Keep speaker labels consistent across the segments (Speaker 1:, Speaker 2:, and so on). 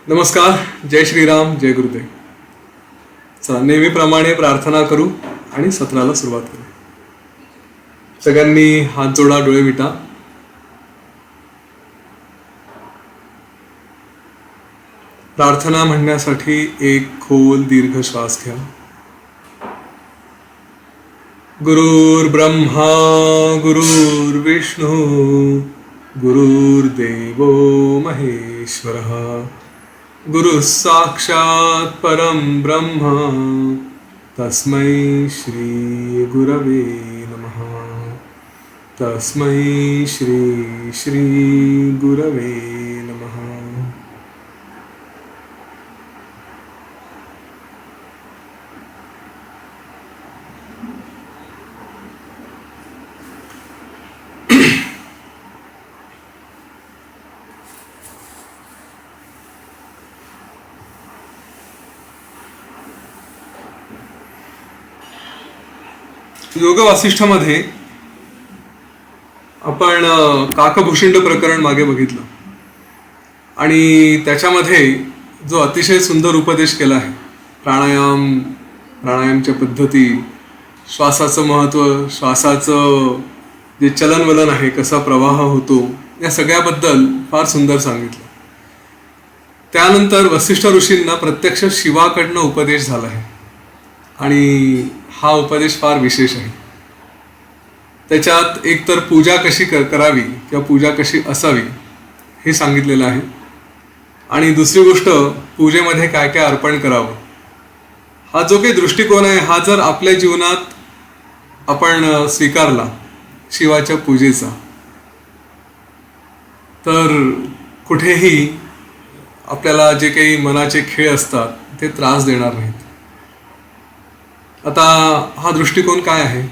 Speaker 1: नमस्कार. जय श्रीराम, जय गुरुदेव. चला, नेहमीप्रमाणे प्रार्थना करू आणि सत्राला सुरुवात करू. सगळ्यांनी हात जोडा, डोळे मिटा. प्रार्थना म्हणण्यासाठी एक खोल दीर्घ श्वास घ्या. गुरुर्ब्रह्मा गुरुर्विष्णू गुरुर्देवो महेश्वरः गुरु साक्षात परम ब्रह्म तस्मै श्री गुरवे नमः. तस्मै श्री श्री गुरवे नमः. योग वासिष्ठामध्ये आपण काकभूषिंड प्रकरण मागे बघितलं आणि त्याच्यामध्ये जो अतिशय सुंदर उपदेश केला आहे, प्राणायामच्या पद्धती, श्वासाचं महत्त्व, श्वासाचं जे चलनवलन आहे, कसा प्रवाह होतो, या सगळ्याबद्दल फार सुंदर सांगितलं. त्यानंतर वसिष्ठ ऋषींना प्रत्यक्ष शिवाकडनं उपदेश झाला आहे आणि हा उपदेश फार विशेष आहे. त्याच्यात एकतर पूजा कशी करावी किंवा पूजा कशी असावी हे सांगितलेलं आहे आणि दुसरी गोष्ट पूजेमध्ये काय काय अर्पण करावं. हा जो काही दृष्टिकोन आहे, हा जर आपल्या जीवनात आपण स्वीकारला शिवाच्या पूजेचा, तर कुठेही आपल्याला जे काही मनाचे खेळ असतात ते त्रास देणार नाहीत. आता हा दृष्टिकोन काय आहे?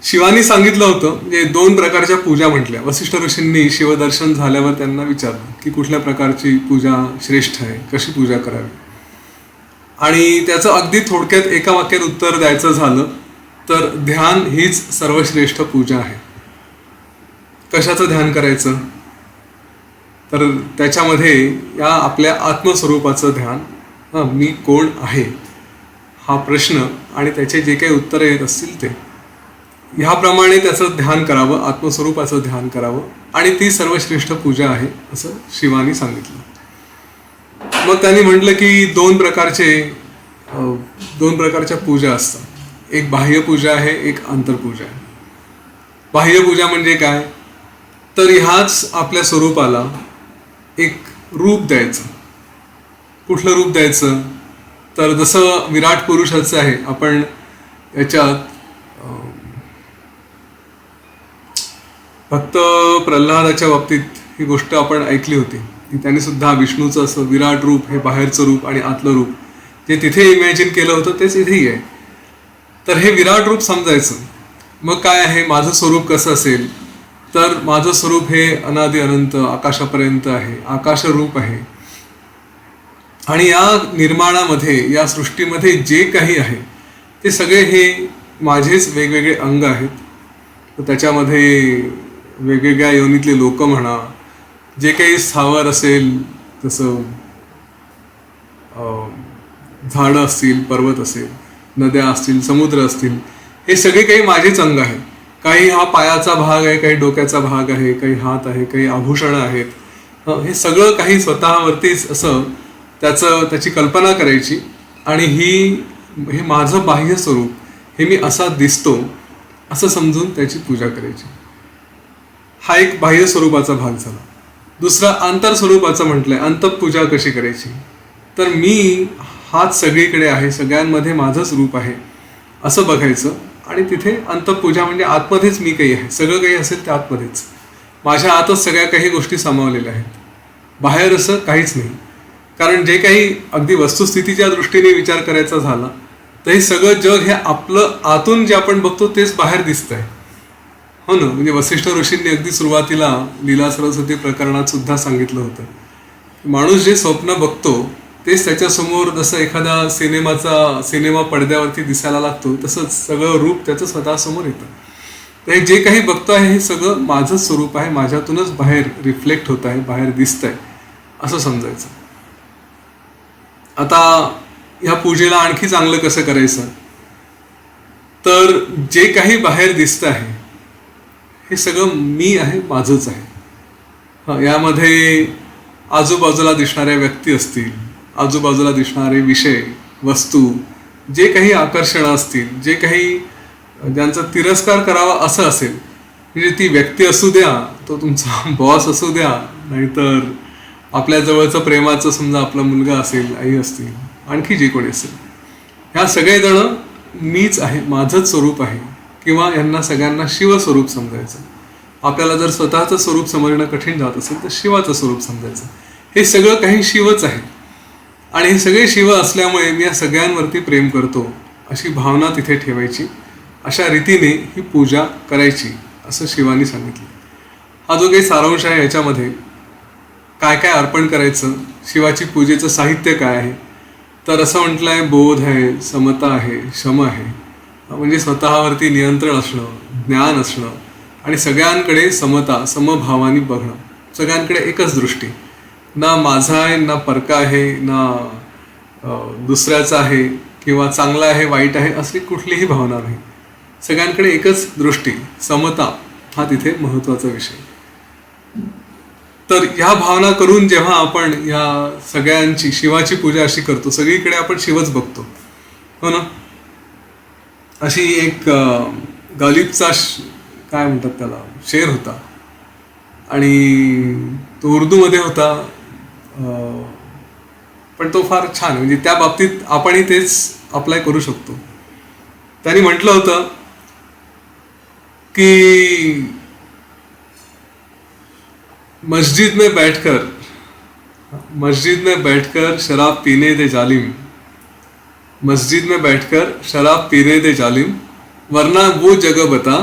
Speaker 1: शिवानी सांगितलं होतं, म्हणजे दोन प्रकारच्या पूजा म्हटल्या. वसिष्ठ ऋषींनी शिवदर्शन झाल्यावर त्यांना विचारलं की कुठल्या प्रकारची पूजा श्रेष्ठ आहे, कशी पूजा करावी. आणि त्याचं अगदी थोडक्यात एका वाक्यात उत्तर द्यायचं झालं तर ध्यान हीच सर्वश्रेष्ठ पूजा आहे. कशाचं ध्यान करायचं? तर त्याच्यामध्ये या आपल्या आत्मस्वरूपाचं ध्यान, मी कोण आहे हा प्रश्न आणि त्याचे जे काही उत्तरं येत असतील ते, ह्याप्रमाणे त्याचं ध्यान करावं, आत्मस्वरूपाचं ध्यान करावं आणि ती सर्वश्रेष्ठ पूजा आहे असं शिवानी सांगितलं. मग त्यांनी म्हटलं की दोन प्रकारच्या पूजा असतात. एक बाह्य पूजा आहे, एक आंतरपूजा आहे. बाह्य पूजा म्हणजे काय? तर ह्याच आपल्या स्वरूपाला एक रूप द्यायचं. कुठलं रूप द्यायचं? तर जसं विराट पुरुषाचं आहे, आपण याच्यात फक्त प्रल्हादाच्या बाबतीत ही गोष्ट आपण ऐकली होती की त्यांनी सुद्धा विष्णूचं असं विराट रूप, हे बाहेरचं रूप आणि आतलं रूप जे तिथे इमॅजिन केलं होतं तेच इथेही आहे. तर हे विराट रूप समजायचं. मग काय आहे माझं स्वरूप कसं असेल? तर माझं स्वरूप हे अनादि अनंत आकाशापर्यंत आहे, आकाश रूप आहे. आणि या निर्माणामध्ये, या सृष्टीमध्ये जे काही आहे ते सगळे हे माझेच वेगवेगळे अंग आहेत. तर त्याच्यामध्ये वेगवेगळ्या योनीतले लोक म्हणा, जे काही स्थावर असेल, जसं झाडं असतील, पर्वत असेल, नद्या असतील, समुद्र असतील, हे सगळे काही माझेच अंग आहेत. काही हा पायाचा भाग आहे, काही डोक्याचा भाग आहे, काही हात आहे, काही आभूषणं आहेत. हे सगळं काही स्वतःवरतीच असं त्याची कल्पना करायची आणि हे माझं बाह्य स्वरूप, हे मी असा दिसतो असं समजून त्याची पूजा करायची. हा एक बाह्य स्वरूपाचा भाग झाला. दुसरा आंतरस्वरूपाचा म्हटलंय, अंतःपूजा कशी करायची? तर मी हाच सगळीकडे आहे, सगळ्यांमध्ये माझंच रूप आहे असं बघायचं. आणि तिथे अंतःपूजा म्हणजे आतमध्येच मी काही आहे, सगळं काही असेल त्या आतमध्येच, माझ्या आतच सगळ्या काही गोष्टी सामावलेल्या आहेत, बाहेर असं काहीच नाही. कारण जे काही अगदी वस्तुस्थितीच्या दृष्टीने विचार करायचा झाला तर हे सगळं जग हे आपलं आतून जे आपण बघतो तेच बाहेर दिसतंय, हो ना. म्हणजे वसिष्ठ ऋषींनी अगदी सुरुवातीला लीला सरस्वती प्रकरणात सुद्धा सांगितलं होतं, माणूस जे स्वप्न बघतो तेच त्याच्यासमोर जसं एखादा सिनेमा पडद्यावरती दिसायला लागतो तसंच सगळं रूप त्याचं स्वतःसमोर येतं. तर हे जे काही बघतो आहे हे सगळं माझंच स्वरूप आहे, माझ्यातूनच बाहेर रिफ्लेक्ट होत आहे, बाहेर दिसत आहे असं समजायचं. आता ह्या पूजेला आणखी चांगलं कसं करायचं, तर जे काही बाहेर दिसतं आहे हे सगळं मी आहे, माझंच आहे. यामध्ये आजूबाजूला दिसणाऱ्या व्यक्ती असतील, आजूबाजूला दिसणारे विषय, वस्तू, जे काही आकर्षणं असतील, जे काही ज्यांचा तिरस्कार करावा असं असेल, म्हणजे ती व्यक्ती असू द्या, तो तुमचा बॉस असू द्या, नाहीतर आपल्या जवळचं प्रेमाचं समजा आपला मुलगा असेल, आई असतील, आणखी जे कोणी असेल, ह्या सगळेजण मीच आहे, माझंच स्वरूप आहे, किंवा यांना सगळ्यांना शिवस्वरूप समजायचं. आपल्याला जर स्वतःचं स्वरूप समजणं कठीण जात असेल तर शिवाचं स्वरूप समजायचं. हे सगळं काही शिवच आहे आणि हे सगळे शिव असल्यामुळे मी या सगळ्यांवरती प्रेम करतो अशी भावना तिथे ठेवायची. अशा रीतीने ही पूजा करायची असं शिवानी सांगितलं. हा जो काही सारांश आहे याच्यामध्ये काय काय अर्पण करायचं, शिवाची पूजेचं साहित्य काय आहे, तर असं म्हटलं आहे बोध आहे, समता आहे, शम आहे, म्हणजे स्वतःवरती नियंत्रण असणं, ज्ञान असणं आणि सगळ्यांकडे समता, समभावानी बघणं, सगळ्यांकडे एकच दृष्टी, ना माझा आहे ना परका आहे ना दुसऱ्याचा आहे किंवा चांगला आहे वाईट आहे अशी कुठलीही भावना नाही. सगळ्यांकडे एकच दृष्टी, समता हा तिथे महत्त्वाचा विषय. तर ह्या भावना करून जेव्हा आपण या सगळ्यांची शिवाची पूजा अशी करतो, सगळीकडे आपण शिवच बघतो, हो ना. अशी एक गालिबचा काय म्हणतात त्याला शेर होता आणि तो उर्दूमध्ये होता, पण तो फार छान, म्हणजे त्या बाबतीत आपणही तेच अप्लाय करू शकतो. त्यांनी म्हटलं होतं की मस्जिद में बैठकर शराब पीने दे जालिम, मस्जिद में बैठकर शराब पीने दे जालिम, वरना वो जगह बता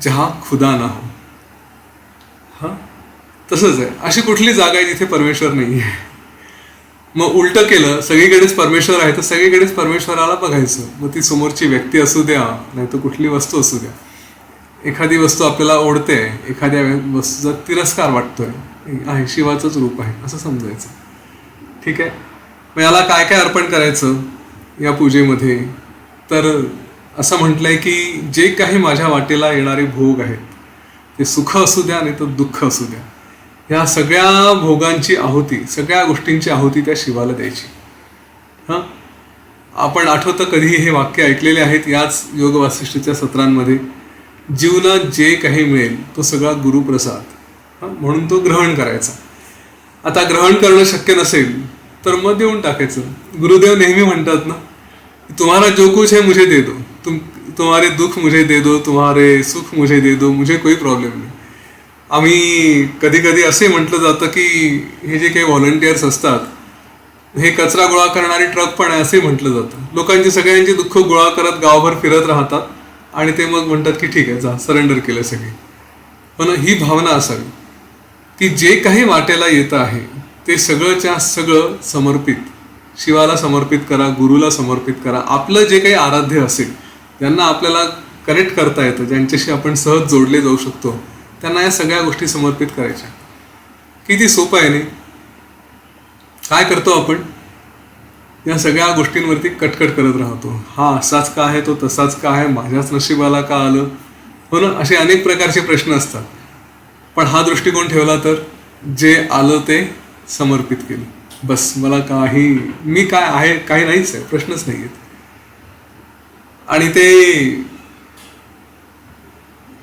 Speaker 1: जहां खुदा ना हो. हा तसंच आहे, अशी कुठली जागा आहे जिथे परमेश्वर नाही आहे. मग उलटं केलं, सगळीकडेच परमेश्वर आहे तर सगळीकडेच परमेश्वराला बघायचं. मग ती समोरची व्यक्ती असू द्या, नाही तर कुठली वस्तू असू द्या. एखादी वस्तू आपल्याला ओढते, एखाद्या वस्तूचा तिरस्कार वाटतोय, आहे शिवाचंच रूप आहे असं समजायचं. ठीक आहे. मग याला काय काय अर्पण करायचं या पूजेमध्ये, तर असं म्हटलंय की जे काही माझ्या वाटेला येणारे भोग आहेत ते सुख असू द्या नाही तर दुःख असू द्या, ह्या सगळ्या भोगांची आहुती, सगळ्या गोष्टींची आहुती त्या शिवाला द्यायची. हां, आपण आठवतं कधी हे वाक्य ऐकलेले आहेत याच योग वासिष्ठीच्या सत्रांमध्ये, जीवनात जे काही मिळेल तो सगळा गुरुप्रसाद, म्हणून तो ग्रहण करायचा. आता ग्रहण करणं शक्य नसेल तर मग देऊन टाकायचं. गुरुदेव नेहमी म्हणतात ना, तुम्हारा जो कुछ है मुझे दे दो, तुम्हारे दुख मुझे दे दो, तुम्हारे सुख मुझे दे दो, मुझे कोई प्रॉब्लेम नाही. आम्ही कधी कधी असे म्हटलं जातं की हे जे काही व्हॉलंटियर्स असतात हे कचरा गोळा करणारे ट्रक पण आहे असे म्हटलं जातं. लोकांची सगळ्यांची दुःख गोळा करत गावभर फिरत राहतात आणि ते मग म्हणतात की ठीक आहे जा, सरेंडर केलं सगळे. पण ही भावना असावी की जे काही वाटेला येतं आहे ते सगळंच्या सगळं समर्पित शिवाला समर्पित करा, गुरुला समर्पित करा. आपलं जे काही आराध्य असेल, ज्यांना आपल्याला कनेक्ट करता येतं, ज्यांच्याशी आपण सहज जोडले जाऊ शकतो, त्यांना या सगळ्या गोष्टी समर्पित करायच्या. किती सोपं आहे नाही. काय करतो आपण, या सगळ्या गोष्टींवरती कटकट करत राहतो. हा असाच का आहे, तो तसाच का आहे, माझ्याच नशिबाला का आलं, हो ना. असे अनेक प्रकारचे प्रश्न असतात. पण हा दृष्टिकोन ठेवला तर जे आलं ते समर्पित केलं, बस. मला काही, मी काय आहे काही नाहीच आहे, प्रश्नच नाही आहेत. आणि ते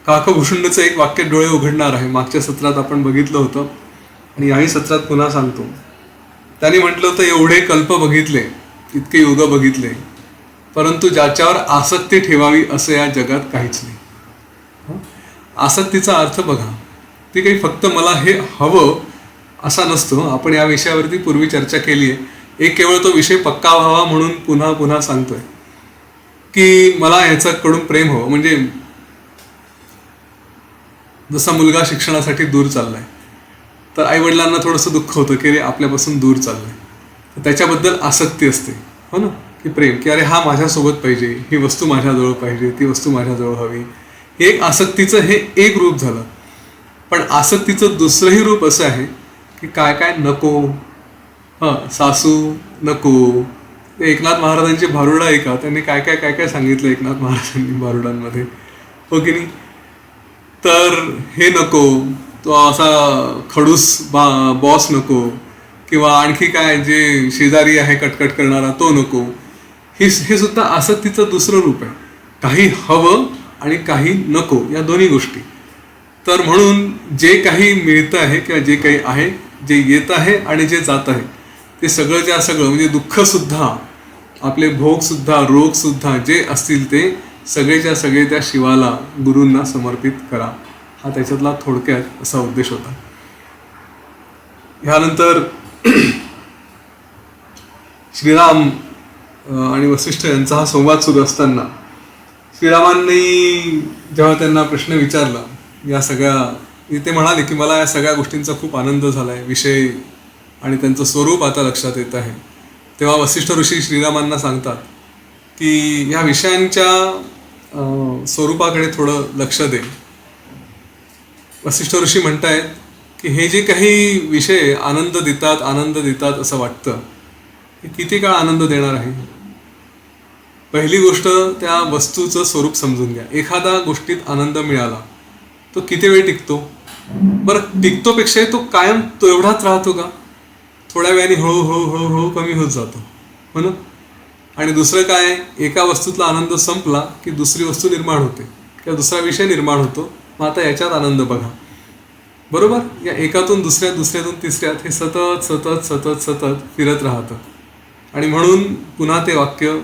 Speaker 1: काकभूषुंडचं एक वाक्य डोळे उघडणार आहे. मागच्या सत्रात आपण बघितलं होतं आणि याही सत्रात पुन्हा सांगतो. त्यांनी म्हटलं होतं, एवढे कल्प बघितले, इतके युग बघितले, परंतु ज्याच्यावर आसक्ती ठेवावी असं या जगात काहीच नाही. आसक्तीचा अर्थ बघा, ती काही फक्त मला हे हवं असा नसतो. आपण या विषयावरती पूर्वी चर्चा केली आहे. एक केवळ तो विषय पक्का व्हावा म्हणून पुन्हा पुन्हा सांगतोय की मला ह्याच्याकडून प्रेम हवं. म्हणजे जसा मुलगा शिक्षणासाठी दूर चाललाय तर आई वडिलांना थोडंसं दुःख होतं की अरे आपल्यापासून दूर चाललंय, तर त्याच्याबद्दल आसक्ती असते, हो ना, की प्रेम, की अरे हा माझ्यासोबत पाहिजे, ही वस्तू माझ्याजवळ पाहिजे, ती वस्तू माझ्याजवळ हवी, हे आसक्तीचं हे एक रूप झालं. पण आसक्तीचं दुसरंही रूप असं आहे की काय काय नको. सासू नको. ते एकनाथ महाराजांची भारुडं आहे का, त्यांनी काय काय काय काय सांगितलं एकनाथ महाराजांनी भारुडांमध्ये, हो की नाही. तर हे नको, तो असा खडूस बॉस नको, किंवा आणखी काय जे शेजारी आहे कटकट करणारा तो नको. हे सुद्धा आसक्तीचं दुसरं रूप आहे. काही हवं आणि काही नको, या दोन्ही गोष्टी. तर म्हणून जे काही मिळतं आहे किंवा जे काही आहे, जे येत आहे आणि जे जात आहे, ते सगळं म्हणजे दुःख सुद्धा, आपले भोग सुद्धा, रोग सुद्धा जे असतील ते सगळेच्या सगळे त्या शिवाला, गुरूंना समर्पित करा. हा त्याच्यातला थोडक्यात असा उद्देश होता. ह्यानंतर श्रीराम आणि वसिष्ठ यांचा हा संवाद सुरू असताना श्रीरामांनी जेव्हा त्यांना प्रश्न विचारला या सगळ्या, ते म्हणाले की मला या सगळ्या गोष्टींचा खूप आनंद झाला आहे, विषय आणि त्यांचं स्वरूप आता लक्षात येत आहे. तेव्हा वसिष्ठ ऋषी श्रीरामांना सांगतात की या विषयांच्या स्वरूपाकडे थोडं लक्ष दे. वसिष्ठ ऋषी म्हणतायत की हे जे काही विषय आनंद देतात असं वाटतं, हे किती काळ आनंद देणार आहे. पहिली गोष्ट त्या वस्तूचं स्वरूप समजून घ्या. एखादा गोष्टीत आनंद मिळाला तो किती वेळ टिकतो. बरं, टिकतोपेक्षाही तो कायम तो एवढाच राहतो का. थोड्या वेळाने हळूहळू कमी होत जातो, हो ना. आणि दुसरं काय, एका वस्तूतला आनंद संपला की दुसरी वस्तू निर्माण होते किंवा दुसरा विषय निर्माण होतो. मग आता याच्यात आनंद बघा, बरोबर. या एकातून दुसऱ्यातून तिसऱ्यात हे सतत सतत सतत सतत फिरत राहतं. आणि म्हणून पुन्हा ते वाक्य,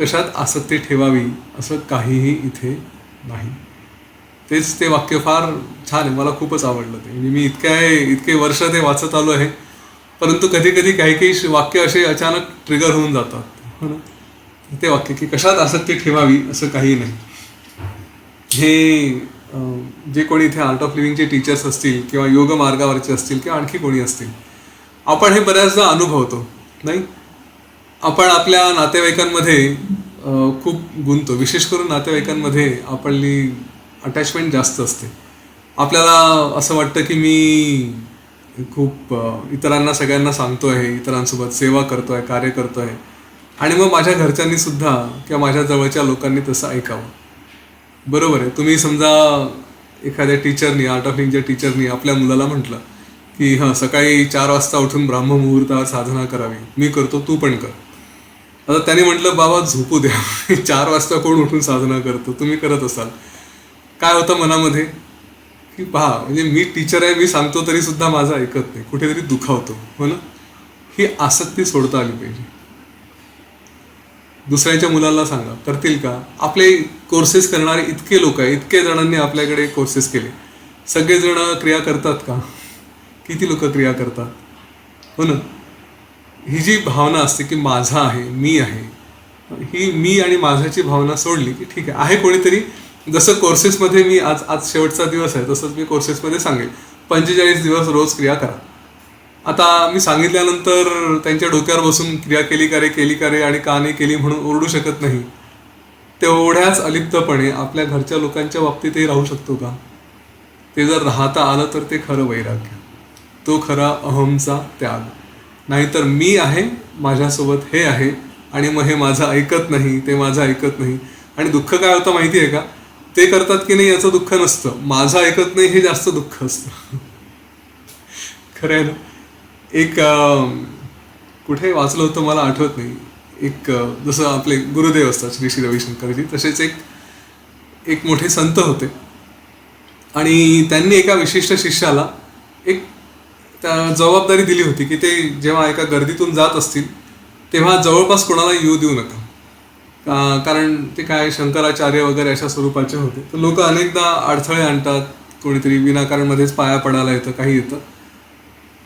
Speaker 1: कशात आसक्ती ठेवावी असं काहीही इथे नाही. तेच ते वाक्य फार छान आहे, मला खूपच आवडलं ते. म्हणजे मी इतके वर्ष ते वाचत आलो आहे, परंतु कधी कधी काही वाक्य असे अचानक ट्रिगर होऊन जातात, हो ना. ते वाक्य की कशात आसक्ती ठेवावी असं काही नाही. हे जे कोणी इथे आर्ट ऑफ लिव्हिंगचे टीचर्स असतील किंवा योग मार्गावरचे असतील किंवा आणखी कोणी असतील, आपण हे बऱ्याचदा अनुभवतो नाही. आपण आपल्या नातेवाईकांमध्ये खूप गुंततो. विशेष करून नातेवाईकांमध्ये आपली अटॅचमेंट जास्त असते. आपल्याला असं वाटतं की मी खूप इतरांना सगळ्यांना सांगतो आहे, इतरांसोबत सेवा करतो आहे, कार्य करतो आहे, आणि मग माझ्या घरच्यांनी सुद्धा किंवा माझ्या जवळच्या लोकांनी तसं ऐकावं. बरोबर आहे. तुम्ही समजा एखाद्या टीचरनी, आर्ट ऑफ लिव्हिंगच्या टीचरनी आपल्या मुलाला म्हटलं की सकाळी 4 वाजता उठून ब्राह्ममुहूर्तावर साधना करावी, मी करतो तू पण कर. आता त्याने म्हटलं बाबा झोपू द्या, 4 वाजता कोण उठून साधना करतो, तुम्ही करत असाल. काय होतं मनामध्ये की पहा, म्हणजे मी टीचर आहे, मी सांगतो तरी सुद्धा माझं ऐकत नाही, कुठेतरी दुखावतो, हो ना. ही आसक्ती सोडता आली पाहिजे. दुसऱ्याच्या मुलाला सांगा, करतील का. आपले कोर्सेस करणारे इतके लोक आहे, इतके जणांनी आपल्याकडे कोर्सेस केले, सगळेजण क्रिया करतात का. किती लोक क्रिया करतात, हो ना. ही जी भावना असते की माझा आहे, मी आहे, ही मी आणि माझ्याची भावना सोडली की ठीक आहे कोणीतरी. जसं कोर्सेसमध्ये मी आज शेवटचा दिवस आहे, तसंच मी कोर्सेसमध्ये सांगेल 45 दिवस रोज क्रिया करा. आता मी सांगितल्यानंतर त्यांच्या डोक्यावर बसून क्रिया केली का रे आणि का नाही केली म्हणून ओरडू शकत नाही. तेवढ्याच अलिप्तपणे आपल्या घरच्या लोकांच्या बाबतीतही राहू शकतो का. ते जर राहता आलं तर ते खरं वैराग्य, तो खरा अहमचा त्याग. नाहीतर मी आहे, माझ्यासोबत हे आहे, आणि मग हे माझं ऐकत नाही, ते माझं ऐकत नाही. आणि दुःख काय होतं माहिती आहे का, ते करतात की नाही याचं दुःख नसतं, माझं ऐकत नाही हे जास्त दुःख असतं. खरं आहे ना. एक कुठे वाचलं होतं मला आठवत नाही, एक जसं आपले गुरुदेव असतात श्री श्री रविशंकरजी, तसेच एक मोठे संत होते. आणि त्यांनी एका विशिष्ट शिष्याला एक जबाबदारी दिली होती की ते जेव्हा एका गर्दीतून जात असतील तेव्हा जवळपास कोणाला येऊ देऊ नका. कारण ते काय शंकराचार्य वगैरे अशा स्वरूपाचे होते. तर लोक अनेकदा अडथळे आणतात, कोणीतरी विनाकारण मध्येच पाया पडायला येतं, काही येतं.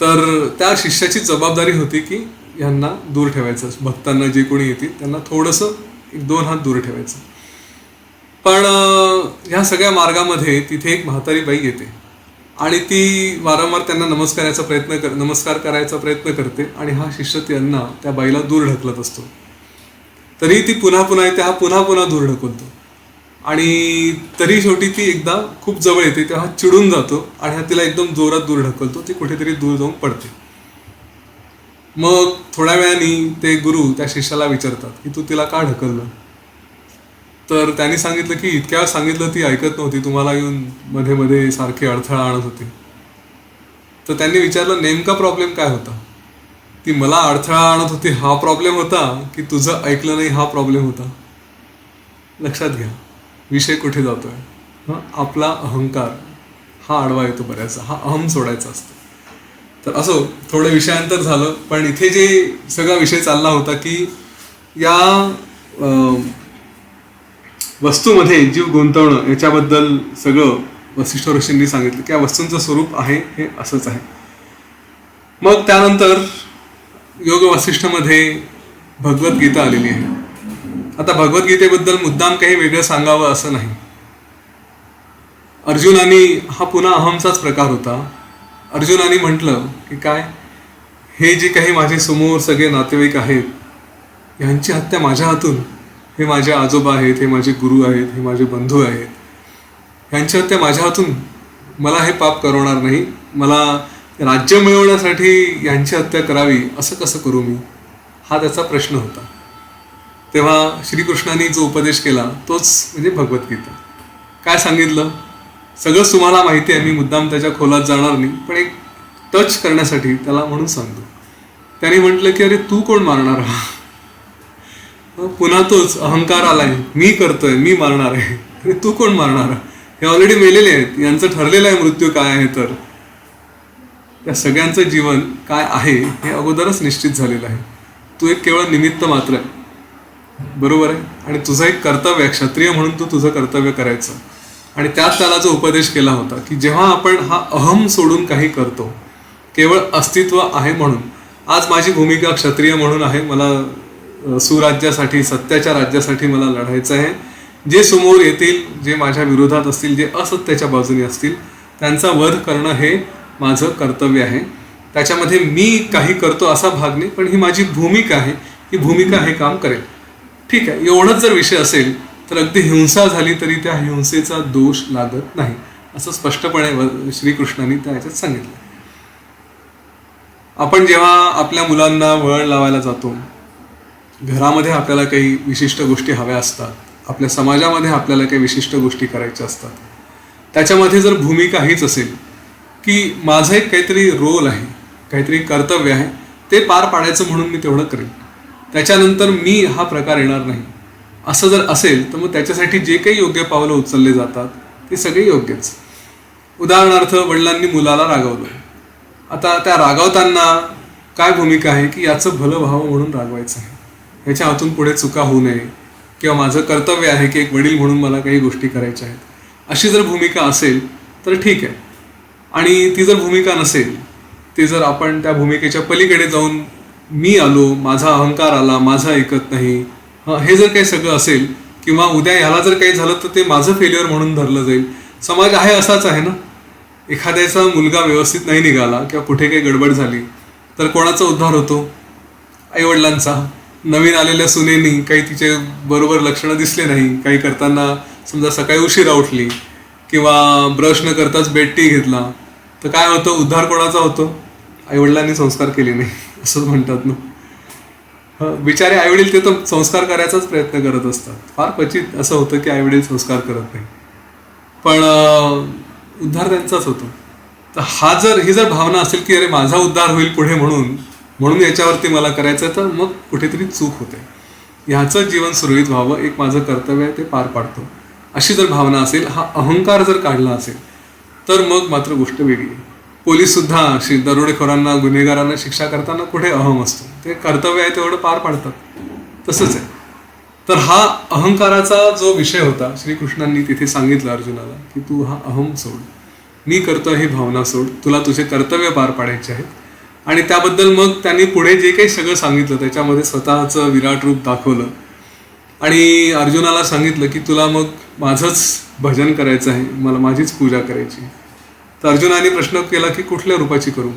Speaker 1: तर त्या शिष्याची जबाबदारी होती की ह्यांना दूर ठेवायचं, भक्तांना जे कोणी येतील त्यांना थोडंसं 1-2 हात दूर ठेवायचं. पण ह्या सगळ्या मार्गामध्ये तिथे एक म्हातारी बाई येते आणि ती वारंवार त्यांना नमस्कार करायचा प्रयत्न करते. आणि हा शिष्य त्यांना त्या बाईला दूर ढकलत असतो. तरी ती पुन्हा येते, हा पुन्हा दूर ढकलतो. आणि तरी शेवटी ती एकदा खूप जवळ येते तेव्हा चिडून जातो आणि हा तिला एकदम जोरात दूर ढकलतो, ती कुठेतरी दूर जाऊन पडते. मग थोड्या वेळाने ते गुरु त्या शिष्याला विचारतात की तू तिला का ढकललं. तर त्यांनी सांगितलं की इतक्या वेळा सांगितलं ती ऐकत नव्हती, तुम्हाला येऊन मध्ये मध्ये सारखी अडथळा आणत होती. तर त्यांनी विचारलं नेमका प्रॉब्लेम काय होता. ती मला अडथळा आणत होती हा प्रॉब्लेम होता की तुझं ऐकलं नाही हा प्रॉब्लेम होता. लक्षात घ्या विषय कुठे जातोय. आपला अहंकार हा आडवा येतो बऱ्याचदा, हा अहम सोडायचा असतो. तर असो थोडं विषयांतर झालं, पण इथे जे सगळा विषय चालला होता की या वस्तूमध्ये जीव गुंतवणं याच्याबद्दल सगळं वसिष्ठ ऋषींनी सांगितलं की या वस्तूंचं स्वरूप आहे हे असंच आहे. मग त्यानंतर योग वसिष्ठमध्ये भगवद्गीता आलेली आहे. आता भगवद्गीतेबद्दल मुद्दाम काही वेगळं सांगावं असं नाही. अर्जुनाने हा पुन्हा अहमचाच प्रकार होता. अर्जुनाने म्हटलं की काय हे जे काही माझे समोर सगळे नातेवाईक आहेत यांची हत्या माझ्या हातून, हे माझे आजोबा आहेत, हे माझे गुरु आहेत, हे माझे बंधू आहेत, ह्यांची हत्या माझ्या हातून मला हे पाप करवणार नाही. मला राज्य मिळवण्यासाठी यांची हत्या करावी असं कसं करू मी, हा त्याचा प्रश्न होता. तेव्हा श्रीकृष्णाने जो उपदेश केला तोच म्हणजे भगवद्गीता. काय सांगितलं सगळंच तुम्हाला माहिती आहे, मी मुद्दाम त्याच्या खोलात जाणार नाही, पण एक टच करण्यासाठी त्याला म्हणून सांगतो. त्याने म्हटलं की अरे तू कोण मारणार हा. पुन्हा तोच अहंकार आलाय, मी करतोय, मी मारणार आहे. अरे तू कोण मारणार, हे ऑलरेडी मेलेले आहेत, यांचं ठरलेलं आहे मृत्यू काय आहे. तर त्या सगळ्यांचं जीवन काय आहे हे अगोदरच निश्चित झालेलं आहे. तू एक केवळ निमित्त मात्र आहे, बरोबर आहे. आणि तुझं एक कर्तव्य आहे, क्षत्रिय म्हणून तू तुझं कर्तव्य करायचं. आणि त्यात त्याला जो उपदेश केला होता की जेव्हा आपण हा अहम सोडून काही करतो केवळ अस्तित्व आहे म्हणून, आज माझी भूमिका क्षत्रिय म्हणून आहे, मला सुराज्यासाठी सत्याच्या राज्यासाठी मला लढायचं आहे. जे समोर येतील, जे माझ्या विरोधात असतील, जे असत्याच्या बाजूने असतील त्यांचा वध करणं हे माझं कर्तव्य आहे. त्याच्यामध्ये मी काही करतो असा भाग नाही, पण ही माझी भूमिका आहे, ही भूमिका हे काम करेल. ठीक आहे, एवढंच जर विषय असेल तर अगदी हिंसा झाली तरी त्या हिंसेचा दोष लागत नाही, असं स्पष्टपणे श्रीकृष्णांनी त्या ह्याच्यात सांगितलं. आपण जेव्हा आपल्या मुलांना वळण लावायला जातो, घरामध्ये आपल्याला काही विशिष्ट गोष्टी हव्या असतात, आपल्या समाजामध्ये आपल्याला काही विशिष्ट गोष्टी करायच्या असतात, त्याच्यामध्ये जर भूमिका हीच असेल की माझं एक काहीतरी रोल आहे, काहीतरी कर्तव्य आहे, ते पार पाडायचं म्हणून मी तेवढं करेन, त्याच्यानंतर मी हा प्रकार येणार नाही, असं जर असेल तर मग त्याच्यासाठी जे काही योग्य पावलं उचलले जातात ते सगळे योग्यच. उदाहरणार्थ वडिलांनी मुलाला रागवलं, आता त्या रागवताना काय भूमिका आहे की याचं भलं व्हावं म्हणून रागवायचं आहे, ह्याच्या हातून पुढे चुका होऊ नये, किंवा माझं कर्तव्य आहे की एक वडील म्हणून मला काही गोष्टी करायच्या आहेत, अशी जर भूमिका असेल तर ठीक आहे. आणि ती जर भूमिका नसेल, ते जर आपण त्या भूमिकेच्या पलीकडे जाऊन मी आलो, माझा अहंकार आला, माझं ऐकत नाही, हे जर काही सगळं असेल, किंवा उद्या ह्याला जर काही झालं तर ते माझं फेल्युअर म्हणून धरलं जाईल. समाज आहे असाच आहे ना. एखाद्याचा मुलगा व्यवस्थित नाही निघाला किंवा कुठे काही गडबड झाली तर कोणाचा उद्धार होतो, आईवडिलांचा. नवीन आलेल्या सुनेनी काही तिचे बरोबर लक्षणं दिसले नाही, काही करताना समजा सकाळी उशिरा उठली किंवा ब्रश न करताच बेड टी घेतला, तर काय होतं, उद्धार कोणाचा होतो, आईवडिलांनी संस्कार केले नाही असंच म्हणतात ना. बिचारे आईवडील ते तर संस्कार करायचाच प्रयत्न करत असतात, फार क्वचित असं होतं की आईवडील संस्कार करत नाही, पण उद्धार त्यांचाच होतो. तर ही जर भावना असेल की अरे माझा उद्धार होईल पुढे म्हणून याच्यावरती मला करायचं, तर मग कुठेतरी चूक होते. ह्याचं जीवन सुरळीत व्हावं, एक माझं कर्तव्य आहे ते पार पाडतो, अशी जर भावना असेल, हा अहंकार जर काढला असेल तर मग मात्र गोष्ट वेगळी आहे. पोलीस सुद्धा दरोडेखोरांना, गुन्हेगारांना शिक्षा करताना कुठे अहम असतो, ते कर्तव्य आहे तेवढं पार पाडतात, तसंच आहे. तर हा अहंकाराचा जो विषय होता श्रीकृष्णांनी तिथे सांगितलं अर्जुनाला की तू हा अहम सोड, मी करतोय ही भावना सोड, तुला तुझे कर्तव्य पार पाडायचे आहेत. आणि त्याबद्दल मग त्यांनी पुढे जे काही सगळं सांगितलं त्याच्यामध्ये स्वतःचं विराट रूप दाखवलं आणि अर्जुनाला सांगितलं की तुला मग माझंच भजन करायचं आहे, मला माझीच पूजा करायची. तर अर्जुनाने प्रश्न केला की कुठल्या रूपाची करू.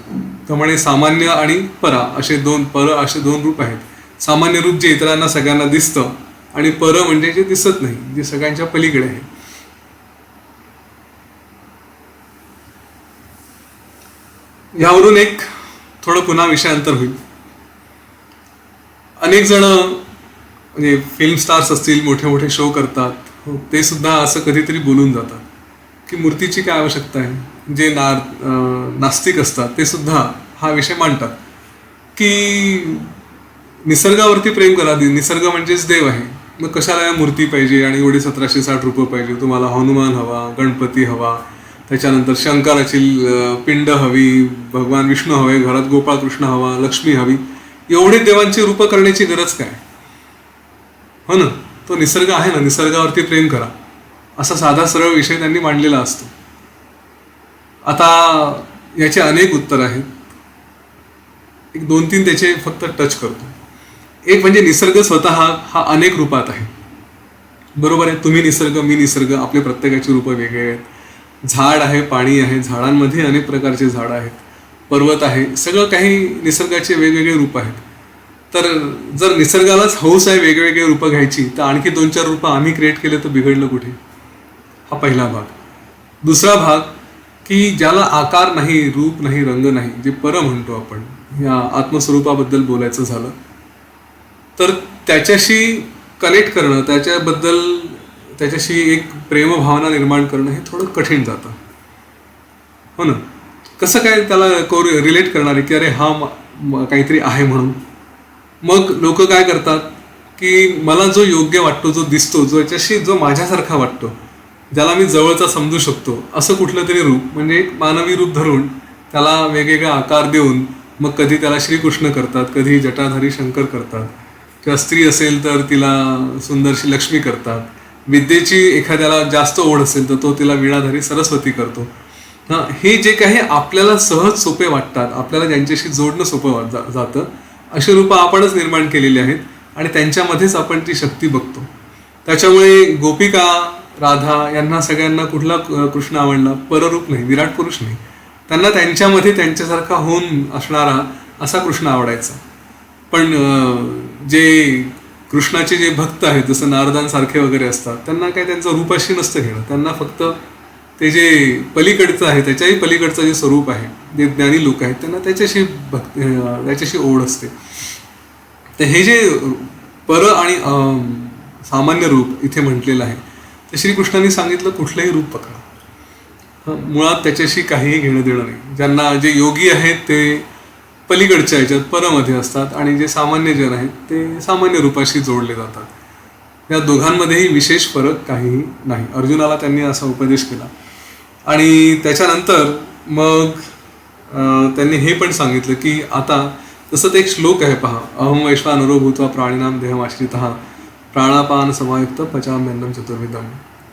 Speaker 1: तर म्हणे सामान्य आणि परा असे दोन रूप आहेत. सामान्य रूप जे इतरांना सगळ्यांना दिसतं आणि पर म्हणजे जे दिसत नाही, जे सगळ्यांच्या पलीकडे आहे. यावरून एक थोडं पुन्हा विषयांतर होईल. अनेक जण म्हणजे फिल्म स्टार्स असतील, मोठे मोठे शो करतात, ते सुद्धा असं कधीतरी बोलून जातात की मूर्तीची काय आवश्यकता आहे. जे नास्तिक असतात ते सुद्धा हा विषय मांडतात की निसर्गावरती प्रेम करा, निसर्ग म्हणजेच देव आहे, मग कशाला या मूर्ती पाहिजे आणि एवढी 1760 रुपये पाहिजे, तुम्हाला हनुमान हवा, गणपती हवा, त्याच्यानंतर शंकराची पिंड हवी, भगवान विष्णू हवे, घरात गोपाळकृष्ण हवा, लक्ष्मी हवी, एवढी देवांची रूपं करण्याची गरज काय, हो ना. तो निसर्ग आहे ना, निसर्गावरती प्रेम करा, असा साधा सरळ विषय त्यांनी मांडलेला असतो. आता याचे अनेक उत्तर आहेत, एक 2-3 त्याचे फक्त टच करतो. एक म्हणजे निसर्ग स्वतः हा अनेक रूपात आहे, बरोबर आहे. तुम्ही निसर्ग, मी निसर्ग, आपले प्रत्येकाची रूपं वेगळे आहेत. झाड आहे, पाणी आहे, झाडांमध्ये अनेक प्रकारचे झाडं आहेत, पर्वत आहे, सगळं काही निसर्गाचे वेगवेगळे रूप आहेत. तर जर निसर्गालाच हौस आहे वेगवेगळे रूपं घ्यायची, तर आणखी 2-4 रूपं आम्ही क्रिएट केले तर बिघडलं कुठे, हा पहिला भाग. दुसरा भाग की ज्याला आकार नाही, रूप नाही, रंग नाही, जे पर म्हणतो आपण, या आत्मस्वरूपाबद्दल बोलायचं झालं तर त्याच्याशी कनेक्ट करणं, त्याच्याशी एक प्रेमभावना निर्माण करणं हे थोडं कठीण जातं, हो ना. कसं काय त्याला रिलेट करणार आहे की अरे हा काहीतरी आहे म्हणून. मग लोक काय करतात की मला जो योग्य वाटतो, जो दिसतो, जो माझ्यासारखा वाटतो, ज्याला मी जवळचा समजू शकतो, असं कुठलं तरी रूप, म्हणजे एक मानवी रूप धरून त्याला वेगवेगळा आकार देऊन मग कधी त्याला श्रीकृष्ण करतात, कधी जटाधारी शंकर करतात, किंवा स्त्री असेल तर तिला सुंदरशी लक्ष्मी करतात, विद्येची एखाद्याला जास्त ओढ असेल तर तो तिला वीणाधारी सरस्वती करतो. हां, हे जे काही आपल्याला सहज सोपे वाटतात, आपल्याला ज्यांच्याशी जोडणं सोपं जातं, अशी रूपं आपणच निर्माण केलेली आहेत आणि त्यांच्यामध्येच आपण ती शक्ती बघतो. त्याच्यामुळे गोपिका, राधा यांना सगळ्यांना कुठला कृष्ण आवडला, पररूप नाही, विराट पुरुष नाही, त्यांना त्यांच्यामध्ये त्यांच्यासारखा होऊन असणारा असा कृष्ण आवडायचा. पण जे कृष्णाचे जे भक्त आहेत, जसं नारदांसारखे वगैरे असतात, त्यांना काय त्यांचं रूपाशी नसतं घेणं, त्यांना फक्त ते जे पलीकडचं आहे, त्याच्याही पलीकडचं जे स्वरूप आहे, जे ज्ञानी लोक आहेत, त्यांना त्याच्याशी ओढ असते. तर हे जे पर आणि सामान्य रूप इथे म्हटलेलं आहे, ते श्रीकृष्णांनी सांगितलं कुठलंही रूप पकडा, मुळात त्याच्याशी काहीही घेणं देणं नाही. ज्यांना जे योगी आहेत ते पलीकडच्या ह्याच्यात परमध्ये असतात आणि जे सामान्य जन आहेत ते सामान्य रूपाशी जोडले जातात. या दोघांमध्येही विशेष फरक काहीही नाही. अर्जुनाला त्यांनी असा उपदेश केला. आणि त्याच्यानंतर मग त्यांनी हे पण सांगितलं की आता जसं ते एक श्लोक आहे पहा, अहम वैश्वानरो भूत्वा प्राणिनाम देहमाश्रितः प्राणापान समायुक्त पचाम्यन्नम चतुर्विधम,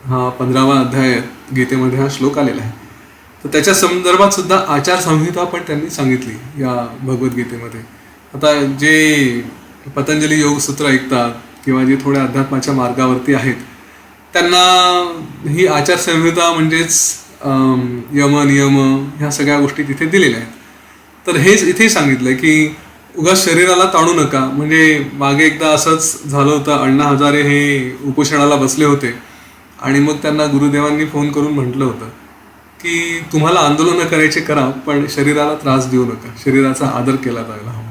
Speaker 1: हा 15वा अध्याय गीतेमध्ये हा श्लोक आलेला आहे. तर त्याच्या संदर्भात सुद्धा आचारसंहिता पण त्यांनी सांगितली या भगवद्गीतेमध्ये. आता जे पतंजली योगसूत्र ऐकतात किंवा जे थोड्या अध्यात्माच्या मार्गावरती आहेत, त्यांना ही आचारसंहिता म्हणजेच यम नियम ह्या सगळ्या गोष्टी तिथे दिलेल्या आहेत. तर हेच इथे सांगितलं की उगाच शरीराला ताणू नका. म्हणजे मागे एकदा असंच झालं होतं, अण्णा हजारे हे उपोषणाला बसले होते आणि मग त्यांना गुरुदेवांनी फोन करून म्हटलं होतं की तुम्हाला आंदोलनं करायचे करा, पण शरीराला त्रास देऊ नका, शरीराचा आदर केला जायला हवा,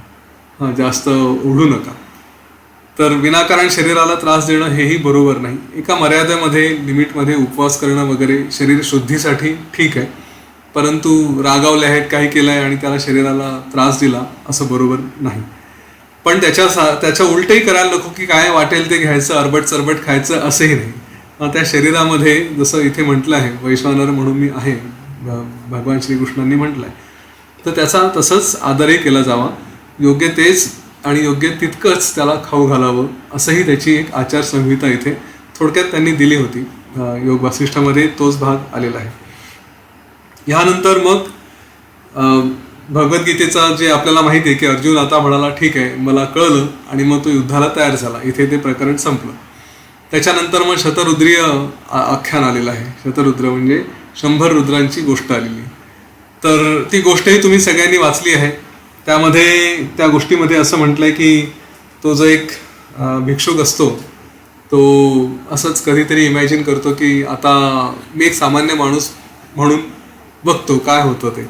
Speaker 1: हां, जास्त ओढू नका. तर विनाकारण शरीराला त्रास देणं हेही बरोबर नाही. एका मर्यादेमध्ये, लिमिटमध्ये उपवास करणं वगैरे शरीर शुद्धीसाठी ठीक आहे, परंतु रागावले आहेत, काही केलं आहे आणि त्याला शरीराला त्रास दिला असं बरोबर नाही. पण त्याच्या उलटही करायला नको की काय वाटेल ते घ्यायचं, अरबट चरबट खायचं असंही नाही. त्या शरीरामध्ये जसं इथे म्हटलं आहे, वैश्वानर म्हणून मी आहे, भगवान श्रीकृष्णांनी म्हटलं आहे, तर त्याचा तसंच आदरही केला जावा, योग्य तेच आणि योग्य तितकंच त्याला खाऊ घालावं, असंही त्याची एक आचारसंहिता इथे थोडक्यात त्यांनी दिली होती. योग वासिष्ठामध्ये तोच भाग आलेला आहे. ह्यानंतर मग भगवद्गीतेचा जे आपल्याला माहिती आहे की अर्जुन आता म्हणाला ठीक आहे मला कळलं, आणि मग तो युद्धाला तयार झाला. इथे ते प्रकरण संपलं. त्याच्यानंतर मग शतरुद्रीय आख्यान आलेलं आहे. शतरुद्र म्हणजे 100 रुद्रांची गोष्ट आलेली. तर ती गोष्टही तुम्ही सगळ्यांनी वाचली आहे. त्यामध्ये त्या गोष्टीमध्ये असं म्हटलंय की तो जो एक भिक्षुक असतो तो असंच कधीतरी इमॅजिन करतो की आता मी एक सामान्य माणूस म्हणून बघतो काय होतं ते.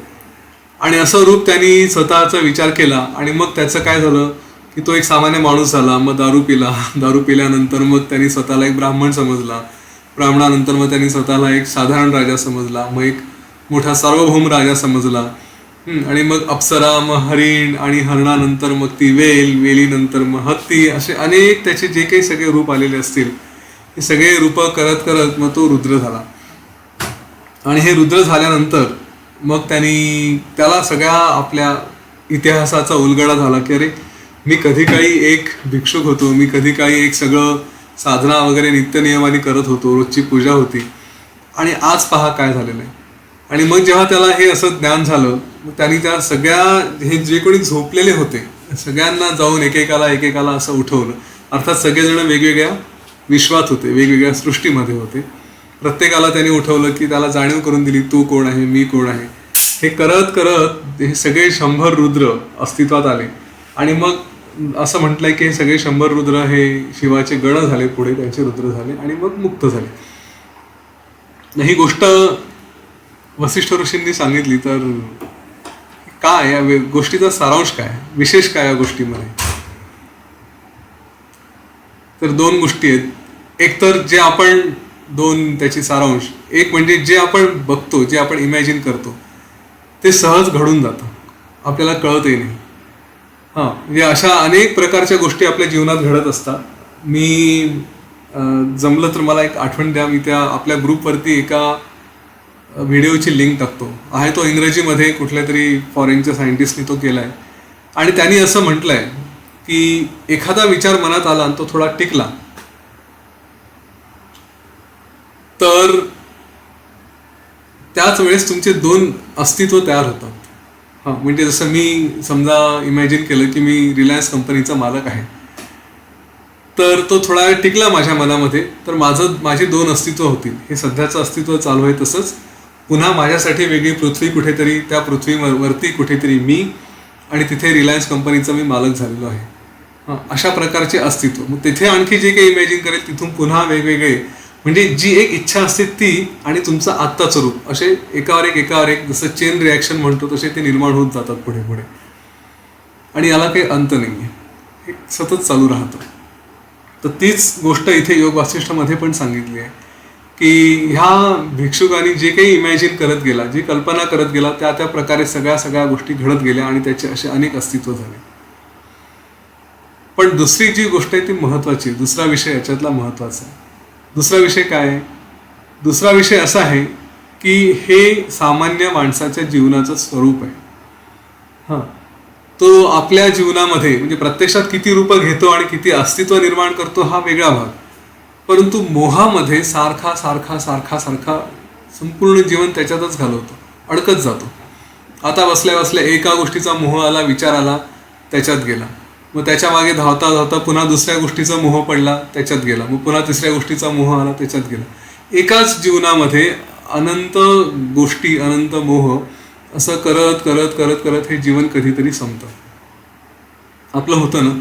Speaker 1: आणि असं रूप त्यांनी स्वतःचा विचार केला आणि मग त्याचं काय झालं की तो एक सामान्य माणूस झाला. मग दारू पिला, दारू पिल्यानंतर मग त्यांनी स्वतःला एक ब्राह्मण समजला, ब्राह्मणानंतर मग त्यांनी स्वतःला एक साधारण राजा समजला, मग एक मोठा सार्वभौम राजा समजला. आणि मग अप्सरा, मग हरिण, आणि हरणानंतर मग ती वेल, वेलीनंतर मग हत्ती, असे अनेक त्याचे जे काही सगळे रूप आलेले असतील हे सगळे रूप करत करत मग तो रुद्र झाला. आणि हे रुद्र झाल्यानंतर मग त्याला सगळ्या आपल्या इतिहासाचा उलगडा झाला की अरे मी कधी काळी एक भिक्षुक होतो, मी कधी काळी एक सगळं साधना वगैरे नित्यनियमाने करत होतो, रोजची पूजा होती, आणि आज पहा काय झालेलं आहे. आणि मग जेव्हा त्याला हे असं ज्ञान झालं मग त्यांनी त्या सगळ्या हे जे कोणी झोपलेले होते सगळ्यांना जाऊन एकेकाला असं उठवलं. अर्थात सगळेजण वेगवेगळ्या विश्वात होते, वेगवेगळ्या सृष्टीमध्ये होते. प्रत्येकाला त्यांनी उठवलं की त्याला जाणीव करून दिली तू कोण आहे, मी कोण आहे. हे करत करत हे सगळे 100 रुद्र अस्तित्वात आले. आणि मग असं म्हटलंय की हे सगळे 100 रुद्र हे शिवाचे गण झाले, पुढे त्यांचे रुद्र झाले आणि मग मुक्त झाले. ही गोष्ट वसिष्ठ ऋषींनी सांगितली. तर काय या गोष्टीचा सारांश काय, विशेष काय या गोष्टीमध्ये? तर 2 गोष्टी आहेत. एक तर जे आपण त्याची सारांश, एक म्हणजे जे आपण बघतो, जे आपण इमॅजिन करतो ते सहज घडून जातं, आपल्याला कळतही नाही. म्हणजे अशा अनेक प्रकारच्या गोष्टी आपल्या जीवनात घडत असतात. मी जमलं तर मला एक आठवण द्या, मी त्या आपल्या ग्रुपवरती एका व्हिडिओची लिंक टाकतो. आहे तो इंग्रजीमध्ये, कुठल्या तरी फॉरेनच्या सायंटिस्टनी तो केला आहे. आणि त्यांनी असं म्हटलंय की एखादा विचार मनात आला आणि तो थोडा टिकला तर त्याच वेळेस तुमचे 2 अस्तित्व तयार होतात. म्हणजे जसं मी समजा इमॅजिन केलं की मी रिलायन्स कंपनीचा मालक आहे, तर तो थोडा वेळ टिकला माझ्या मनामध्ये, तर माझी 2 अस्तित्व होतील. हे सध्याचं अस्तित्व चालू आहे तसंच पुन्हा माझ्यासाठी वेगळी पृथ्वी कुठेतरी, त्या पृथ्वीवरती कुठेतरी मी, आणि तिथे रिलायन्स कंपनीचा मी मालक झालेलो आहे. अशा प्रकारचे अस्तित्व. मग तिथे आणखी जे काही इमॅजिन करेल तिथून पुन्हा वेगवेगळे, म्हणजे जी एक इच्छा असते ती आणि तुमचं आत्ताचं रूप, असे एकावर एक जसं चेन रिॲक्शन म्हणतो तसे ते निर्माण होत जातात पुढे पुढे. आणि याला काही अंत नाही आहे, हे सतत चालू राहतं. तर तीच गोष्ट इथे योग वासिष्ठमध्ये पण सांगितली आहे की ह्या भिक्षुकांनी जे काही इमॅजिन करत गेला, जी कल्पना करत गेला, त्या प्रकारे सगळ्या गोष्टी घडत गेल्या आणि त्याचे असे अनेक अस्तित्व झाले. पण दुसरी जी गोष्ट आहे ती महत्त्वाची, दुसरा विषय याच्यातला महत्त्वाचा आहे. दुसरा विषय काय आहे? दुसरा विषय असा आहे की हे सामान्य माणसाच्या जीवनाचं स्वरूप आहे. तो आपल्या जीवनामध्ये म्हणजे प्रत्यक्षात किती रूपं घेतो आणि किती अस्तित्व निर्माण करतो हा वेगळा भाग, परंतु मोहामध्ये सारखा संपूर्ण जीवन त्याच्यातच घालवतो, अडकत जातो. आता बसल्या एका गोष्टीचा मोह आला, विचार आला, त्याच्यात गेला. मग त्याच्या मागे धावता पुन्हा दुसऱ्या गोष्टीचा मोह पडला, त्याच्यात गेला. मग पुन्हा तिसऱ्या गोष्टीचा मोह आला, त्याच्यात गेला. एकाच जीवनामध्ये अनंत गोष्टी, अनंत मोह, असं करत हे जीवन कधीतरी संपतं. आपलं होतं ना,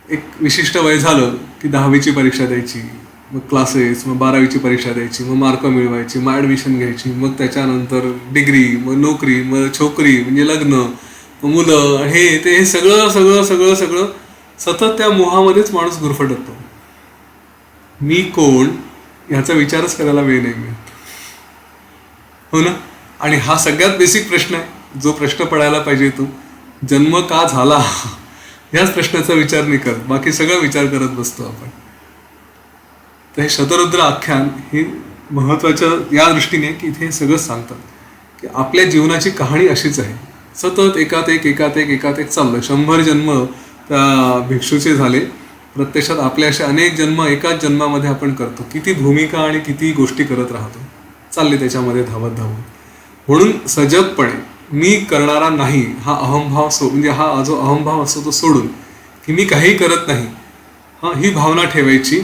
Speaker 1: एक विशिष्ट वय झालं की 10वीची परीक्षा द्यायची, मग क्लासेस, मग 12वीची परीक्षा द्यायची, मग मार्क मिळवायची, मग ॲडमिशन घ्यायची, मग त्याच्यानंतर डिग्री, मग नोकरी, मग छोकरी म्हणजे लग्न, मुलं, हे सगळं सतत त्या मोहामध्येच माणूस गुरफटतो. मी कोण ह्याचा विचारच करायला वेळ नाही मिळत, हो ना. आणि हा सगळ्यात बेसिक प्रश्न आहे, जो प्रश्न पडायला पाहिजे तो जन्म का झाला ह्याच प्रश्नाचा विचार नाही करत, बाकी सगळं विचार करत बसतो आपण. तर हे शतरुद्र आख्यान हे महत्त्वाचं या दृष्टीने की इथे सगळं सांगतात की आपल्या जीवनाची कहाणी अशीच आहे. सतत एकात एक चाललं. 100 जन्म त्या भिक्षूचे झाले. प्रत्यक्षात आपले असे अनेक जन्म एकाच जन्मामध्ये आपण करतो. किती भूमिका आणि किती गोष्टी करत राहतो, चालले त्याच्यामध्ये धावत. म्हणून सजगपणे मी करणारा नाही हा अहंभाव म्हणजे हा जो अहंभाव असतो तो सोडून की मी काही करत नाही, ही भावना ठेवायची.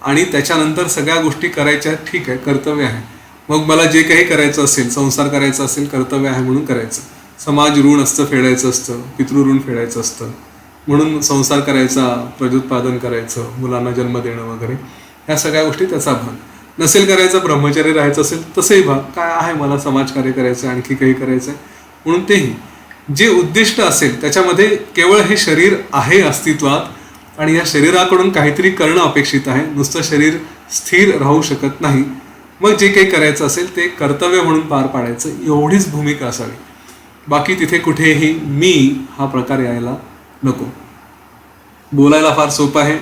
Speaker 1: आणि त्याच्यानंतर सगळ्या गोष्टी करायच्या, ठीक आहे, कर्तव्य आहे. मग मला जे काही करायचं असेल, संसार करायचा असेल, कर्तव्य आहे म्हणून करायचं. समाज ऋण असतं फेडायचं असतं, पितृऋण फेडायचं असतं, म्हणून संसार करायचा, प्रत्युत्पादन करायचं, मुलांना जन्म देणं वगैरे, ह्या सगळ्या गोष्टी त्याचा भाग. नसेल करायचं, ब्रह्मचर्य राहायचं असेल तसंही भाग, काय आहे मला समाजकार्य करायचं, आणखी काही करायचं आहे म्हणून तेही. जे उद्दिष्ट असेल त्याच्यामध्ये केवळ हे शरीर आहे अस्तित्वात आणि या शरीराकडून काहीतरी करणं अपेक्षित आहे, नुसतं शरीर स्थिर राहू शकत नाही. मग जे काही करायचं असेल ते कर्तव्य म्हणून पार पाडायचं, एवढीच भूमिका असावी. बाकी तिथे कुठेही मी हा प्रकार यायला नको. बोलायला फार सोपं आहे,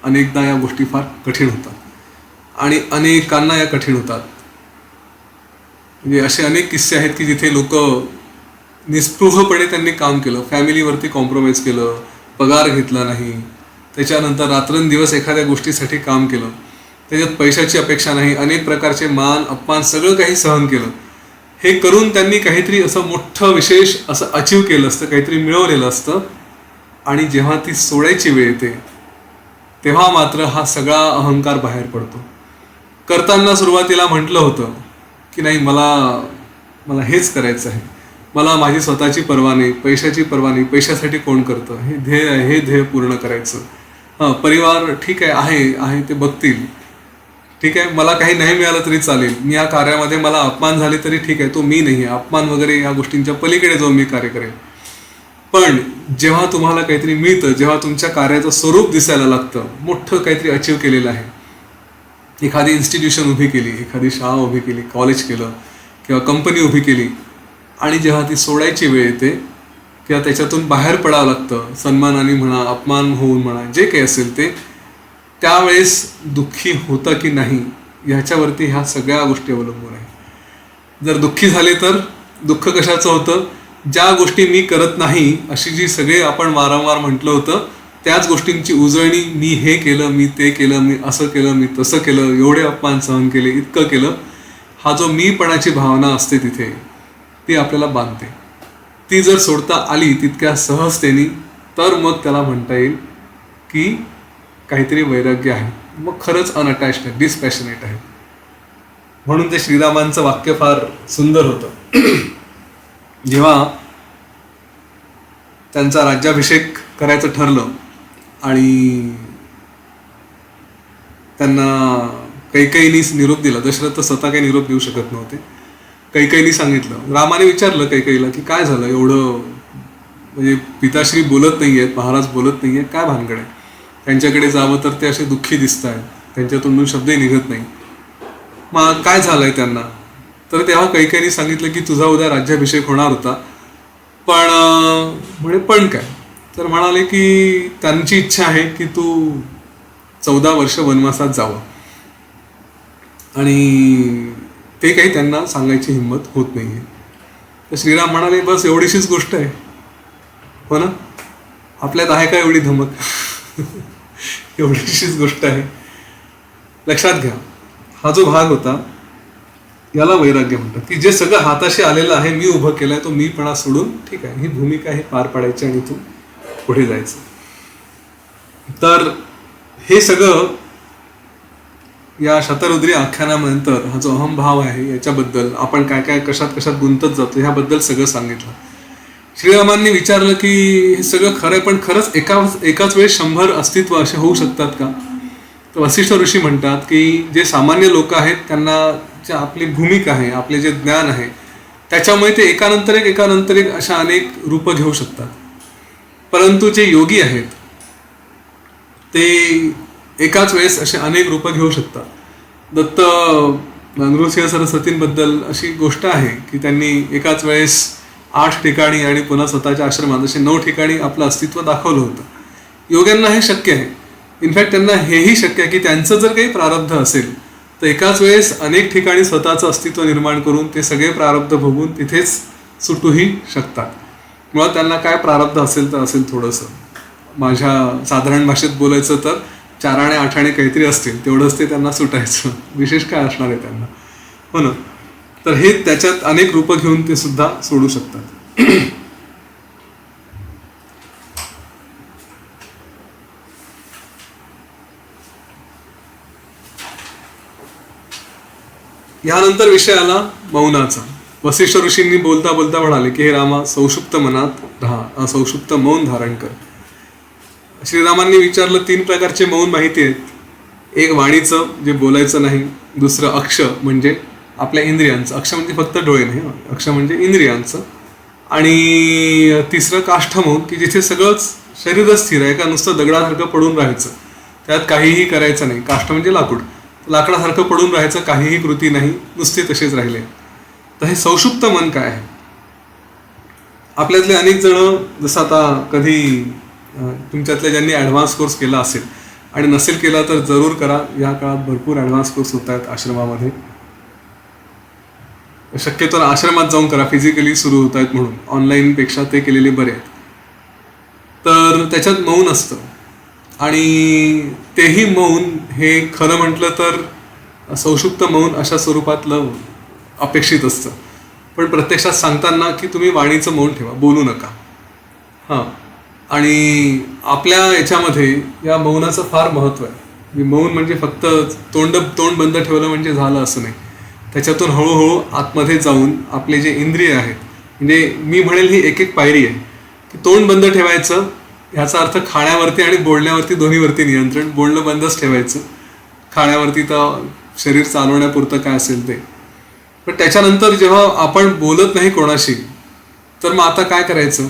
Speaker 1: अनेकदा या गोष्टी फार कठीण होतात आणि अनेकांना या कठीण होतात. म्हणजे असे अनेक किस्से आहेत की जिथे लोक निस्पृहपणे त्यांनी काम केलं, फॅमिलीवरती कॉम्प्रोमाइज केलं, पगार घेतला नाही, त्याच्यानंतर रात्रंदिवस एखाद्या गोष्टीसाठी काम केलं, त्याच्यात पैशाची अपेक्षा नाही, अनेक प्रकारचे मान अपमान सगळं काही सहन केलं. हे करून त्यांनी काहीतरी असं मोठं विशेष असं अचीव केलं असतं, काहीतरी मिळवलेलं असतं. आणि जेव्हा ती सोडायची वेळ येते तेव्हा मात्र हा सगळा अहंकार बाहेर पडतो. करताना सुरुवातीला म्हटलं होतं की नाही, मला हेच करायचं आहे, मला माझी स्वतःची पर्वा नाही, पैशाची पर्वा नाही, पैशासाठी कोण करतं, हे ध्येय आहे, हे ध्येय पूर्ण करायचं. हां, परिवार ठीक आहे ते बघतील, ठीक आहे, मला काही नाही मिळालं तरी चालेल, मी या कार्यामध्ये मला अपमान झाले तरी ठीक आहे, तो मी नाही आहे, अपमान वगैरे या गोष्टींच्या पलीकडे जाऊन मी कार्य करेन. पण जेव्हा तुम्हाला काहीतरी मिळतं, जेव्हा तुमच्या कार्याचं स्वरूप दिसायला लागतं, मोठं काहीतरी अचीव केलेलं आहे, एखादी इन्स्टिट्यूशन उभी केली, एखादी शाळा उभी केली, कॉलेज केलं किंवा कंपनी उभी केली, आणि जेव्हा ती सोडायची वेळ येते किंवा त्याच्यातून बाहेर पडावं लागतं, सन्मानाने म्हणा, अपमान होऊन म्हणा, जे काही असेल ते, त्यावेळेस दुःखी होतं की नाही ह्याच्यावरती ह्या सगळ्या गोष्टी अवलंबून आहे. जर दुःखी झाले तर दुःख कशाचं होतं? ज्या गोष्टी मी करत नाही अशी जी सगळे आपण वारंवार म्हटलं होतं त्याच गोष्टींची उजळणी, मी हे केलं, मी ते केलं, मी असं केलं, मी तसं केलं, एवढे अपमान सहन केले, इतकं केलं, हा जो मीपणाची भावना असते तिथे ती आपल्याला बांधते. ती जर सोडता आली तितक्या सहजतेने तर मग त्याला म्हणता येईल की काहीतरी वैराग्य आहे, मग खरंच अनअटॅच्ड आहे, डिस्पॅशनेट आहे. म्हणून ते श्रीरामांचं वाक्य फार सुंदर होतं. जेव्हा त्यांचा राज्याभिषेक करायचं ठरलं आणि त्यांना कैकेयीनी निरोप दिला, दशरथ तर स्वतः काही निरोप देऊ शकत नव्हते, कैकेयीनी सांगितलं, रामाने विचारलं कैकेयीला की काय झालं, एवढं म्हणजे पिताश्री बोलत नाही आहेत, महाराज बोलत नाही आहेत, काय भानगड आहे? त्यांच्याकडे जावं तर ते असे दुःखी दिसत आहेत, त्यांच्या तोंडून शब्दही निघत नाही, मग काय झालंय त्यांना? तर तेव्हा कैकेयीनी सांगितलं की तुझा उद्या राज्याभिषेक होणार होता, पण काय? तर म्हणाले की त्यांची इच्छा आहे की तू 14 वर्ष वनवासात जावं, आणि ते काही त्यांना सांगायची हिंमत होत नाहीये. तर श्रीराम म्हणाले बस एवढीशीच गोष्ट आहे, हो ना, आपल्यात आहे का एवढी धमक? एवढीशीच गोष्ट आहे. लक्षात घ्या, हा जो भाग होता याला वैराग्य म्हणतात, की जे सगळं हाताशी आलेलं आहे, मी उभं केलंय, तो मीपणा सोडून ठीक आहे, ही भूमिका आहे पार पाडायची आणि तू पुढे जायचं. तर हे सगळं या शतरुद्री आख्यानानंतर हा जो अहमभाव आहे याच्याबद्दल आपण काय काय कशात गुंतत जातो ह्याबद्दल सगळं सांगितलं. श्रीरामांनी विचारलं की हे सगळं खरं आहे, पण खरंच एकाच वेळेस 100 अस्तित्व असे होऊ शकतात का? तर वसिष्ठ ऋषी म्हणतात की जे सामान्य लोक आहेत त्यांना जे आपली भूमिका आहे, आपले जे ज्ञान आहे, त्याच्यामुळे ते एकानंतर एक अशा अनेक रूपं घेऊ शकतात. परंतु जे योगी आहेत ते एकाच वेळेस असे अनेक रूपं घेऊ शकतात. दत्त नृसिंह सरस्वतींबद्दल अशी गोष्ट आहे की त्यांनी एकाच वेळेस 8 ठिकाणी आणि पुन्हा स्वतःच्या आश्रमात असे 9 ठिकाणी आपलं अस्तित्व दाखवलं होतं. योग्यांना हे शक्य आहे. इनफॅक्ट त्यांना हेही शक्य आहे की त्यांचं जर काही प्रारब्ध असेल तर एकाच वेळेस अनेक ठिकाणी स्वतःचं अस्तित्व निर्माण करून ते सगळे प्रारब्ध भोगून तिथेच सुटूही शकतात. मुळात त्यांना काय प्रारब्ध असेल तर असेल, थोडंसं माझ्या साधारण भाषेत बोलायचं तर 4 आणि 8 आणि काहीतरी असतील, तेवढंच ते त्यांना सुटायचं, विशेष काय असणार आहे त्यांना, हो ना. तर हे त्याच्यात अनेक रूपं घेऊन ते सुद्धा सोडू शकतात. यानंतर विषय आला मौनाचा. वसिष्ठ ऋषींनी बोलता बोलता म्हणाले की हे रामा, सौषुप्त मनात राहा, असौषुप्त मौन धारण कर. श्रीरामांनी विचारलं, 3 प्रकारचे मौन माहिती आहेत. एक वाणीचं, जे बोलायचं नाही. दुसरं अक्ष, म्हणजे आपल्या इंद्रियांचं. अक्ष म्हणजे फक्त डोळे नाही, अक्ष म्हणजे इंद्रियांचं. आणि तिसरं काष्ठ मौन, की जिथे सगळंच शरीरच स्थिर आहे, का नुसतं दगडासारखं पडून राहायचं, त्यात काहीही करायचं नाही. काष्ठ म्हणजे लाकूड, लाकडासारखं पडून राहायचं, काहीही कृती नाही, नुसते तसेच राहिले. तर हे सौषुप्त मन काय आहे? आपल्यातले अनेक जण, जसं आता कधी तुमच्यातल्या ज्यांनी ॲडव्हान्स कोर्स केला असेल आणि नसेल केला तर जरूर करा. या काळात भरपूर ॲडव्हान्स कोर्स होत आहेत आश्रमामध्ये. शक्यतो आश्रमात जाऊन करा, फिजिकली सुरू होत आहेत म्हणून. ऑनलाईनपेक्षा ते केलेले बरे आहेत. तर त्याच्यात मौन असतं आणि तेही मौन हे खरं म्हटलं तर सौषुप्त मौन अशा स्वरूपातलं अपेक्षित असतं. पण प्रत्यक्षात सांगताना की तुम्ही वाणीचं मौन ठेवा, बोलू नका. हां, आणि आपल्या याच्यामध्ये या मौनाचं फार महत्त्व आहे. मौन म्हणजे फक्त तोंड बंद ठेवलं म्हणजे झालं असं नाही. त्याच्यातून हळूहळू आतमध्ये जाऊन आपले जे इंद्रिय आहेत, म्हणजे मी म्हणेल ही एक एक पायरी आहे. की तोंड बंद ठेवायचं, ह्याचा अर्थ खाण्यावरती आणि बोलण्यावरती दोन्हीवरती नियंत्रण. बोलणं बंदच ठेवायचं, खाण्यावरती तर शरीर चालवण्यापुरतं काय असेल ते. पण त्याच्यानंतर जेव्हा आपण बोलत नाही कोणाशी, तर मग आता काय करायचं?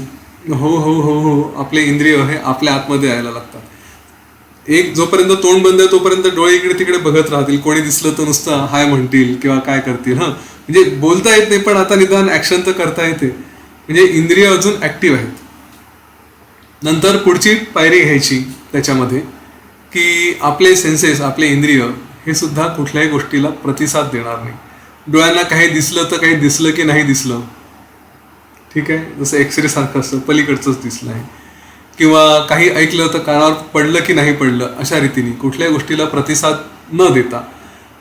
Speaker 1: हो हो हो हो आपले इंद्रिय हे आपल्या आतमध्ये यायला लागतात. एक जोपर्यंत तोंड बंद आहे तोपर्यंत डोळे इकडे तिकडे बघत राहतील. कोणी दिसलं तर नुसतं हाय म्हणतील किंवा काय करतील. म्हणजे बोलता येत नाही, पण आता निदान ऍक्शन तर करता येते. म्हणजे इंद्रिय अजून ऍक्टिव्ह आहेत. नंतर पुढची पायरी घ्यायची त्याच्यामध्ये, की आपले सेन्सेस, आपले इंद्रिय हे सुद्धा कुठल्याही गोष्टीला प्रतिसाद देणार नाही. डोळ्यांना काही दिसलं तर काही दिसलं की नाही दिसलं, ठीक आहे, जसं एक्सरे सारखं असतं, पलीकडचंच दिसलं आहे. किंवा काही ऐकलं तर कानावर पडलं की नाही पडलं, अशा रीतीने कुठल्याही गोष्टीला प्रतिसाद न देता.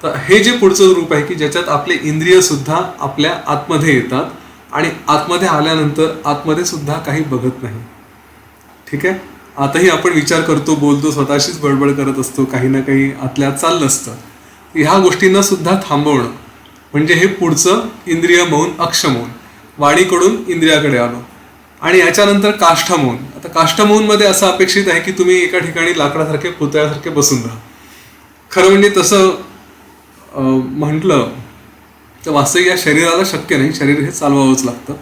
Speaker 1: तर हे जे पुढचं रूप आहे की ज्याच्यात आपले इंद्रिय सुद्धा आपल्या आतमध्ये येतात आणि आतमध्ये आल्यानंतर आतमध्ये सुद्धा काही बघत नाही. ठीक आहे, आताही आपण विचार करतो, बोलतो, स्वतःशीच बडबड करत असतो, काही ना काही आतल्या चाललं असतं. ह्या गोष्टींना सुद्धा थांबवणं म्हणजे हे पुढचं इंद्रिय मौन, अक्ष मौन. वाणीकडून इंद्रियाकडे आलो. आणि याच्यानंतर काष्ठ मौन. आता काष्ठ मौन मध्ये असं अपेक्षित आहे की तुम्ही एका ठिकाणी लाकडासारखे, पुतळ्यासारखे बसून राहा. खरं म्हणजे तसं म्हटलं तर वास्तविक या शरीराला शक्य नाही. शरीर हे चालवावंच लागतं.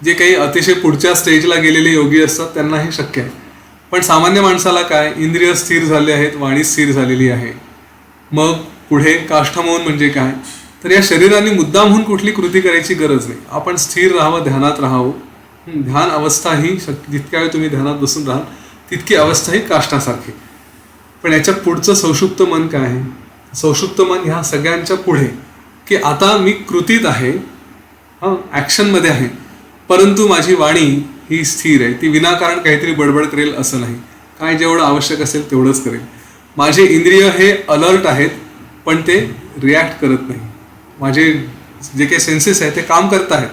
Speaker 1: जे काही अतिशय पुढच्या स्टेजला गेलेले योगी असतात त्यांना हे शक्य आहे. पण सामान्य माणसाला काय, इंद्रिय स्थिर झाले आहेत, वाणी स्थिर झालेली आहे. मग पुढे काष्ठ मौन म्हणजे काय, तर या शरीराने मुद्दामहून कुठली कृती करायची गरज नाही. आपण स्थिर राहावं, ध्यानात राहावं. ध्यान अवस्था ही जितक्या वेळ तुम्ही ध्यानात बसून राहाल तितकी अवस्था ही काष्ठासारखी. पण याच्या पुढचं सौषुप्त मन काय आहे? सौषुप्त मन ह्या सगळ्यांच्या पुढे, की आता मी कृतीत आहे, ॲक्शनमध्ये आहे, परंतु माझी वाणी ही स्थिर आहे. ती विनाकारण काहीतरी बडबड करेल असं नाही. काय जेवढं आवश्यक असेल तेवढंच करेल. माझे इंद्रिय हे अलर्ट आहेत, पण ते रिॲक्ट करत नाही. माझे जे काही सेन्सेस आहेत ते काम करत आहेत,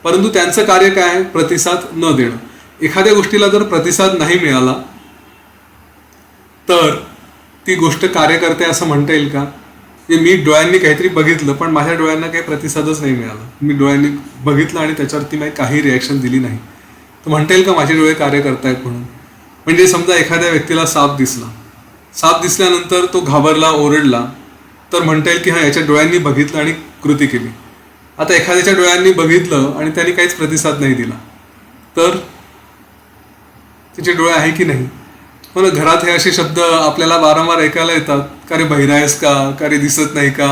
Speaker 1: परंतु त्यांचं कार्य काय आहे? प्रतिसाद न देणं. एखाद्या गोष्टीला जर प्रतिसाद नाही मिळाला तर ती गोष्ट कार्य करते असं म्हणता येईल का? मी डोळ्यांनी काहीतरी बघितलं पण माझ्या डोळ्यांना काही प्रतिसादच नाही मिळाला. मी डोळ्यांनी बघितलं आणि त्याच्यावरती मी काही रिॲक्शन दिली नाही, तर म्हणता येईल का माझे डोळे कार्य करतायत म्हणून? म्हणजे समजा एखाद्या व्यक्तीला साप दिसला, साप दिसल्यानंतर तो घाबरला, ओरडला, तर म्हणता येईल की याच्या डोळ्यांनी बघितलं आणि कृती केली. आता एखाद्याच्या डोळ्यांनी बघितलं आणि त्यांनी काहीच प्रतिसाद नाही दिला, तर त्याचे डोळे आहे की नाही? हो ना, घरात हे असे शब्द आपल्याला वारंवार ऐकायला येतात, का रे बहिरा आहेस का, का रे दिसत नाही का?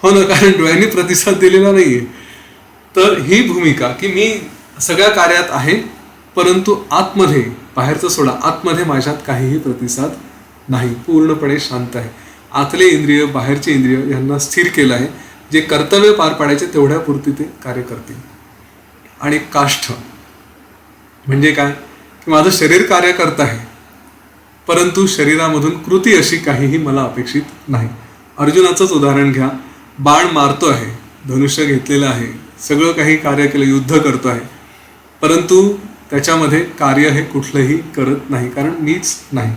Speaker 1: हो ना, कारण डोळ्यांनी प्रतिसाद दिलेला नाहीये. तर ही भूमिका की मी सगळ्या कार्यात आहे, परंतु आतमध्ये, बाहेरचं सोडा, आतमध्ये माझ्यात काहीही प्रतिसाद नाही, पूर्णपणे शांत आहे. आतले इंद्रिय, बाहेरचे इंद्रिय यांना स्थिर केलं आहे. जे कर्तव्य पार पाडायचे तेवढ्यापुरती ते कार्य करतील. आणि काष्ठ म्हणजे काय, की माझं शरीर कार्य करत आहे, परंतु शरीरामधून कृती अशी काहीही मला अपेक्षित नाही. अर्जुनाचंच उदाहरण घ्या. बाण मारतो आहे, धनुष्य घेतलेलं आहे, सगळं काही कार्य केलं, युद्ध करतो आहे, परंतु त्याच्यामध्ये कार्य हे कुठलंही करत नाही, कारण मीच नाही.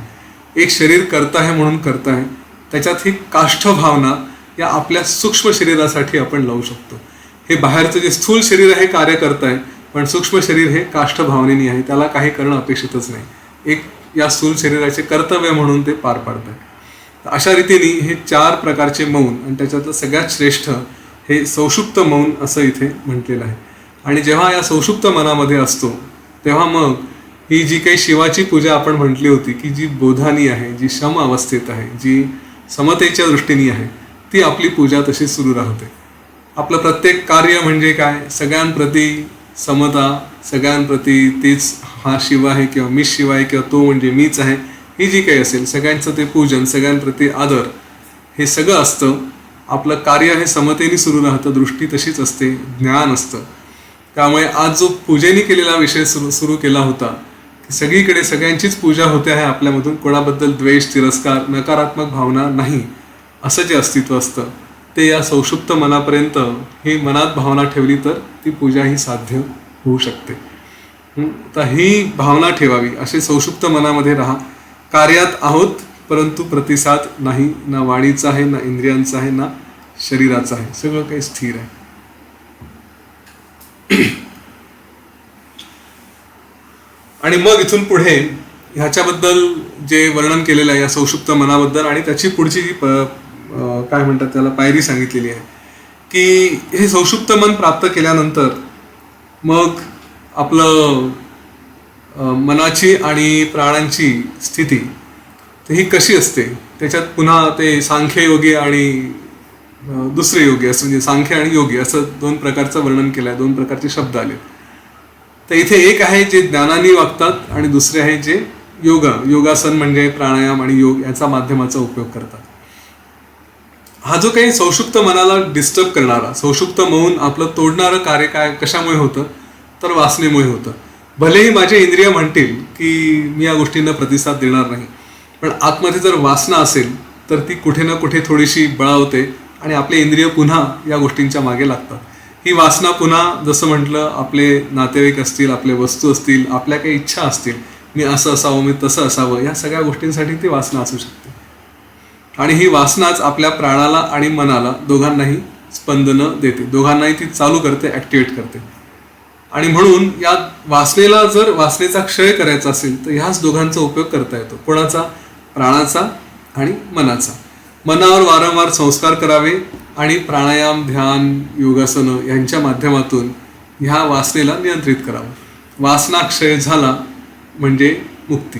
Speaker 1: एक शरीर करत आहे म्हणून करत आहे. त्याच्यात ही काष्ठ भावना या आपल्या सूक्ष्म शरीरासाठी आपण लावू शकतो. हे बाहेरचं जे स्थूल शरीर आहे कार्य करत आहे, पण सूक्ष्म शरीर हे काष्ठ भावनेने आहे, त्याला काही करणं अपेक्षितच नाही. एक या स्थूल शरीराचे कर्तव्य म्हणून ते पार पाडत आहे. अशा रीतीने हे 4 प्रकारचे मौन आणि त्याच्यातलं सगळ्यात श्रेष्ठ हे सौषुप्त मौन असं इथे म्हटलेलं आहे. आणि जेव्हा या सौषुप्त मनामध्ये असतो तेव्हा मग ही जी काही शिवाची पूजा आपण म्हटली होती की जी बोधानी आहे, जी शम अवस्थेत आहे, जी समतेच्या दृष्टीने आहे, ती आपली पूजा तशी सुरू राहते. आपलं प्रत्येक कार्य म्हणजे काय, सगळ्यांप्रती समता, सगळ्यांप्रती तीच हा शिव आहे किंवा मीच शिव आहे किंवा तो म्हणजे मीच आहे, ही जी काही असेल सगळ्यांचं ते पूजन, सगळ्यांप्रती आदर, हे सगळं असतं. आपलं कार्य हे समतेने सुरू राहतं, दृष्टी तशीच असते, ज्ञान असतं. त्यामुळे आज जो पूजेने केलेला विषय सुरू केला होता की सगळीकडे सगळ्यांचीच पूजा होते आहे आपल्यामधून, कोणाबद्दल द्वेष, तिरस्कार, नकारात्मक भावना नाही, असं जे अस्तित्व असतं ते या सौषुप्त मनापर्यंत ही मनात भावना ठेवली तर ती पूजा ही साध्य होऊ शकते. तर ही भावना ठेवावी, असे सौषुप्त मनामध्ये राहा. कार्यात आहोत परंतु प्रतिसाद नाही, ना वाणीचा आहे, ना इंद्रियांचा आहे, ना शरीराचा आहे, सगळं काही स्थिर आहे. आणि मग इथून पुढे ह्याच्याबद्दल जे वर्णन केलेलं आहे या सौषुप्त मनाबद्दल आणि त्याची पुढची जी काय म्हणतात त्याला पायरी सांगितलेली आहे की हे सौषुप्त मन प्राप्त केल्यानंतर मग आपलं मनाची आणि प्राणांची स्थिती तर ही कशी असते, त्याच्यात पुन्हा ते सांख्य योगी आणि दुसरे योगी असं म्हणजे सांख्य आणि योगी असं 2 प्रकारचं वर्णन केलं आहे, 2 प्रकारचे शब्द आले. तर इथे एक आहे जे ज्ञानाने वागतात आणि दुसरे आहे जे योगासन म्हणजे प्राणायाम आणि योग याचा माध्यमाचा उपयोग करतात. हा जो काही सौषुप्त मनाला डिस्टर्ब करणारा, सौषुप्त मौन आपलं तोडणारं कार्य काय कशामुळे होतं तर वासनेमुळे होतं. भलेही माझे इंद्रिय म्हणतील की मी या गोष्टींना प्रतिसाद देणार नाही, पण आतमध्ये जर वासना असेल तर ती कुठे ना कुठे थोडीशी बळावते आणि आपले इंद्रिय पुन्हा या गोष्टींच्या मागे लागतात. ही वासना पुन्हा जसं म्हटलं आपले नातेवाईक असतील, आपले वस्तू असतील, आपल्या काही इच्छा असतील, मी असं असावं, मी तसं असावं, या सगळ्या गोष्टींसाठी ती वासना असू शकते. आणि ही वासनाच आपल्या प्राणाला आणि मनाला दोघांनाही स्पंदनं देते, दोघांनाही ती चालू करते, ॲक्टिवेट करते. आणि म्हणून या वासनेला जर वासनेचा क्षय करायचा असेल तर ह्याच दोघांचा उपयोग करता येतो. कोणाचा, प्राणाचा आणि मनाचा. मनावर वारंवार संस्कार करावे आणि प्राणायाम, ध्यान, योगासनं यांच्या माध्यमातून ह्या वासनेला नियंत्रित करावं. वासना क्षय झाला म्हणजे मुक्ती.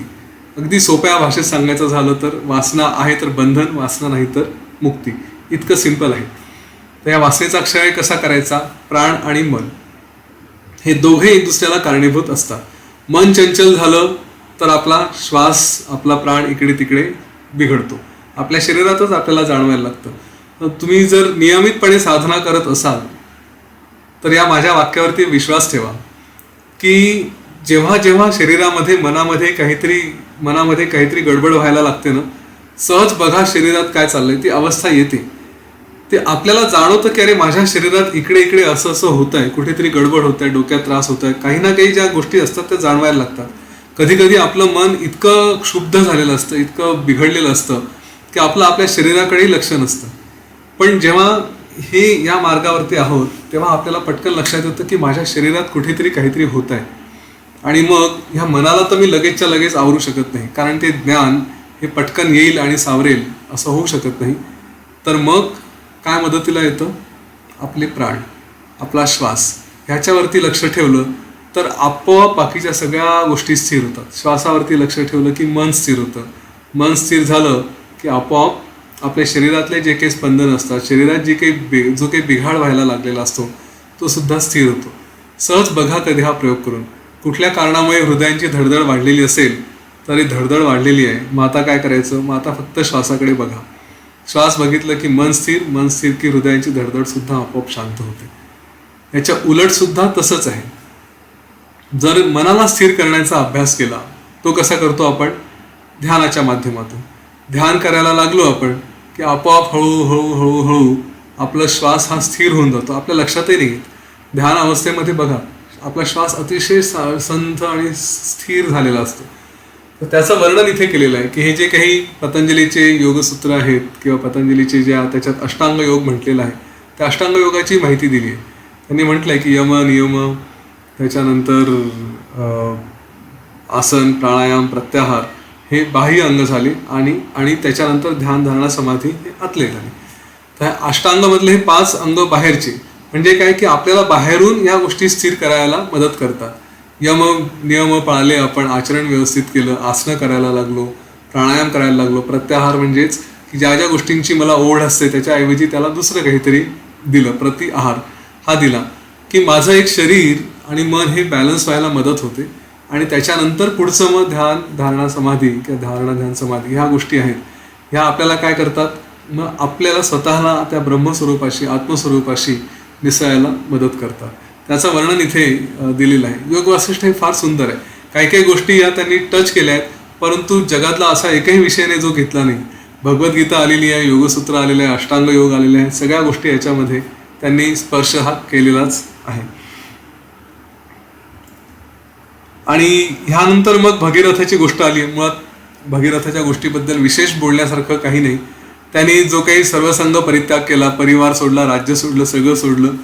Speaker 1: अगदी सोप्या भाषेत सांगायचं झालं तर वासना आहे तर बंधन, वासना नाही तर मुक्ती, इतकं सिंपल आहे. तर या वासनेचा क्षय कसा करायचा, प्राण आणि मन हे दोघे एक दुसऱ्याला कारणीभूत असतात. मन चंचल झालं तर आपला श्वास, आपला प्राण इकडे तिकडे बिघडतो, आपल्या शरीरातच आपल्याला जाणवायला लागतं. तुम्ही जर नियमितपणे साधना करत असाल तर या माझ्या वाक्यावरती विश्वास ठेवा की जेव्हा जेव्हा शरीरामध्ये मनामध्ये काहीतरी गडबड व्हायला लागते ना, सहज बघा शरीरात काय चाललंय, ती अवस्था येते. ते आपल्याला जाणवतं की अरे माझ्या शरीरात इकडे इकडे असं असं होत आहे, कुठेतरी गडबड होत आहे, डोक्यात त्रास होत आहे, काही ना काही ज्या गोष्टी असतात त्या जाणवायला लागतात. कधी कधी आपलं मन इतकं क्षुब्ध झालेलं असतं, इतकं बिघडलेलं असतं की आपल्या शरीराकडेही लक्ष नसतं. पण जेव्हा हे या मार्गावरती आहोत तेव्हा आपल्याला पटकन लक्षात येतं की माझ्या शरीरात कुठेतरी काहीतरी होत आहे. आणि मग ह्या मनाला तर मी लगेचच्या लगेच आवरू शकत नाही, कारण ते ज्ञान हे पटकन येईल आणि सावरेल असं होऊ शकत नाही. तर मग काय मदतीला येतं, आपले प्राण, आपला श्वास ह्याच्यावरती लक्ष ठेवलं तर आपोआप बाकीच्या सगळ्या गोष्टी स्थिर होतात. श्वासावरती लक्ष ठेवलं की मन स्थिर होतं, मन स्थिर झालं की आपोआप आपल्या शरीरातले जे काही स्पंदन असतात, शरीरात जो काही बिघाड व्हायला लागलेला असतो तो सुद्धा स्थिर होतो. सहज बघा कधी हा प्रयोग करून. कुठल्या कारणामुळे हृदयांची धडधड वाढलेली असेल तरी धडधड वाढलेली आहे, मग आता काय करायचं, मग आता फक्त श्वासाकडे बघा. श्वास बघितलं की मन स्थिर की हृदयाची धडधड सुद्धा आपोआप शांत होते. याच्या उलट सुद्धा तसंच आहे. जर मनाला स्थिर करण्याचा अभ्यास केला, तो कसा करतो आपण, ध्यानाच्या माध्यमातून. ध्यान करायला लागलो आपण की आपोआप हळूहळू आपला श्वास हा स्थिर होऊन जातो, आपल्या लक्षातही नाही येत. ध्यान अवस्थेमध्ये बघा आपला श्वास अतिशय संथ आणि स्थिर झालेला असतो. तर त्याचं वर्णन इथे केलेलं आहे की हे जे काही पतंजलीचे योगसूत्र आहेत किंवा पतंजलीचे ज्या त्याच्यात अष्टांग योग म्हटलेला आहे त्या अष्टांग योगाची माहिती दिली आहे. त्यांनी म्हटलं आहे की यम, नियम, त्याच्यानंतर आसन, प्राणायाम, प्रत्याहार हे बाह्य अंग झाले आणि आणि त्याच्यानंतर ध्यान धारणा समाधी हे आतले झाले. तर अष्टांगामधले हे 5 अंग बाहेरचे, म्हणजे काय की आपल्याला बाहेरून या गोष्टी स्थिर करायला मदत करतात. यम नियम पाळले, आपण आचरण व्यवस्थित केलं, आसनं करायला लागलो, प्राणायाम करायला लागलो. प्रत्याहार म्हणजेच की ज्या ज्या गोष्टींची मला ओढ असते त्याच्याऐवजी त्याला दुसरं काहीतरी दिलं, प्रति आहार हा दिला की माझं एक शरीर आणि मन हे बॅलन्स व्हायला मदत होते. आणि त्याच्यानंतर पुढचं मग ध्यान धारणा समाधी किंवा धारणा ध्यान समाधी ह्या गोष्टी आहेत, ह्या आपल्याला काय करतात, मग आपल्याला स्वतःला त्या ब्रह्मस्वरूपाशी आत्मस्वरूपाशी मिसळायला मदत करतात. त्याचं वर्णन इथे दिलेलं आहे. योग वासिष्ठ हे फार सुंदर आहे. काही काही गोष्टी या त्यांनी टच केल्या आहेत, परंतु जगातला असा एकही विषय नाही जो घेतला नाही. भगवद्गीता आलेली आहे, योगसूत्र आलेले आहे, अष्टांग योग आलेले आहे, सगळ्या गोष्टी याच्यामध्ये त्यांनी स्पर्श हा केलेलाच आहे. आणि ह्यानंतर मग भगीरथाची गोष्ट आली. मुळात भगीरथाच्या गोष्टीबद्दल विशेष बोलण्यासारखं काही नाही. त्यांनी जो काही सर्वसंग परित्याग केला, परिवार सोडला, राज्य सोडलं, सगळं सोडलं,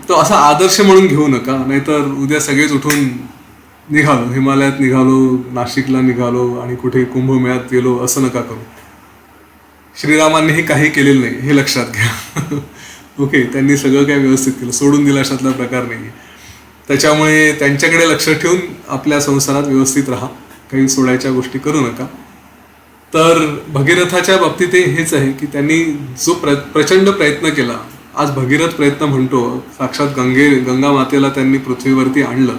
Speaker 1: तो असा आदर्श म्हणून घेऊ नका. नाहीतर उद्या सगळेच उठून निघालो, हिमालयात निघालो, नाशिकला निघालो आणि कुठे कुंभमेळ्यात गेलो असं नका करू. श्रीरामांनी हे काही केलेलं नाही हे लक्षात घ्या. ओके, त्यांनी सगळं काही व्यवस्थित केलं, सोडून दिला अशातला प्रकार नाही. त्याच्यामुळे त्यांच्याकडे लक्ष ठेवून आपल्या संसारात व्यवस्थित राहा, काही सोडायच्या गोष्टी करू नका. तर भगीरथाच्या बाबतीत हेच आहे की त्यांनी जो प्रचंड प्रयत्न केला. आज भगीरथ प्रयत्न म्हणतो, साक्षात गंगा मातेला त्यांनी पृथ्वीवरती आणलं.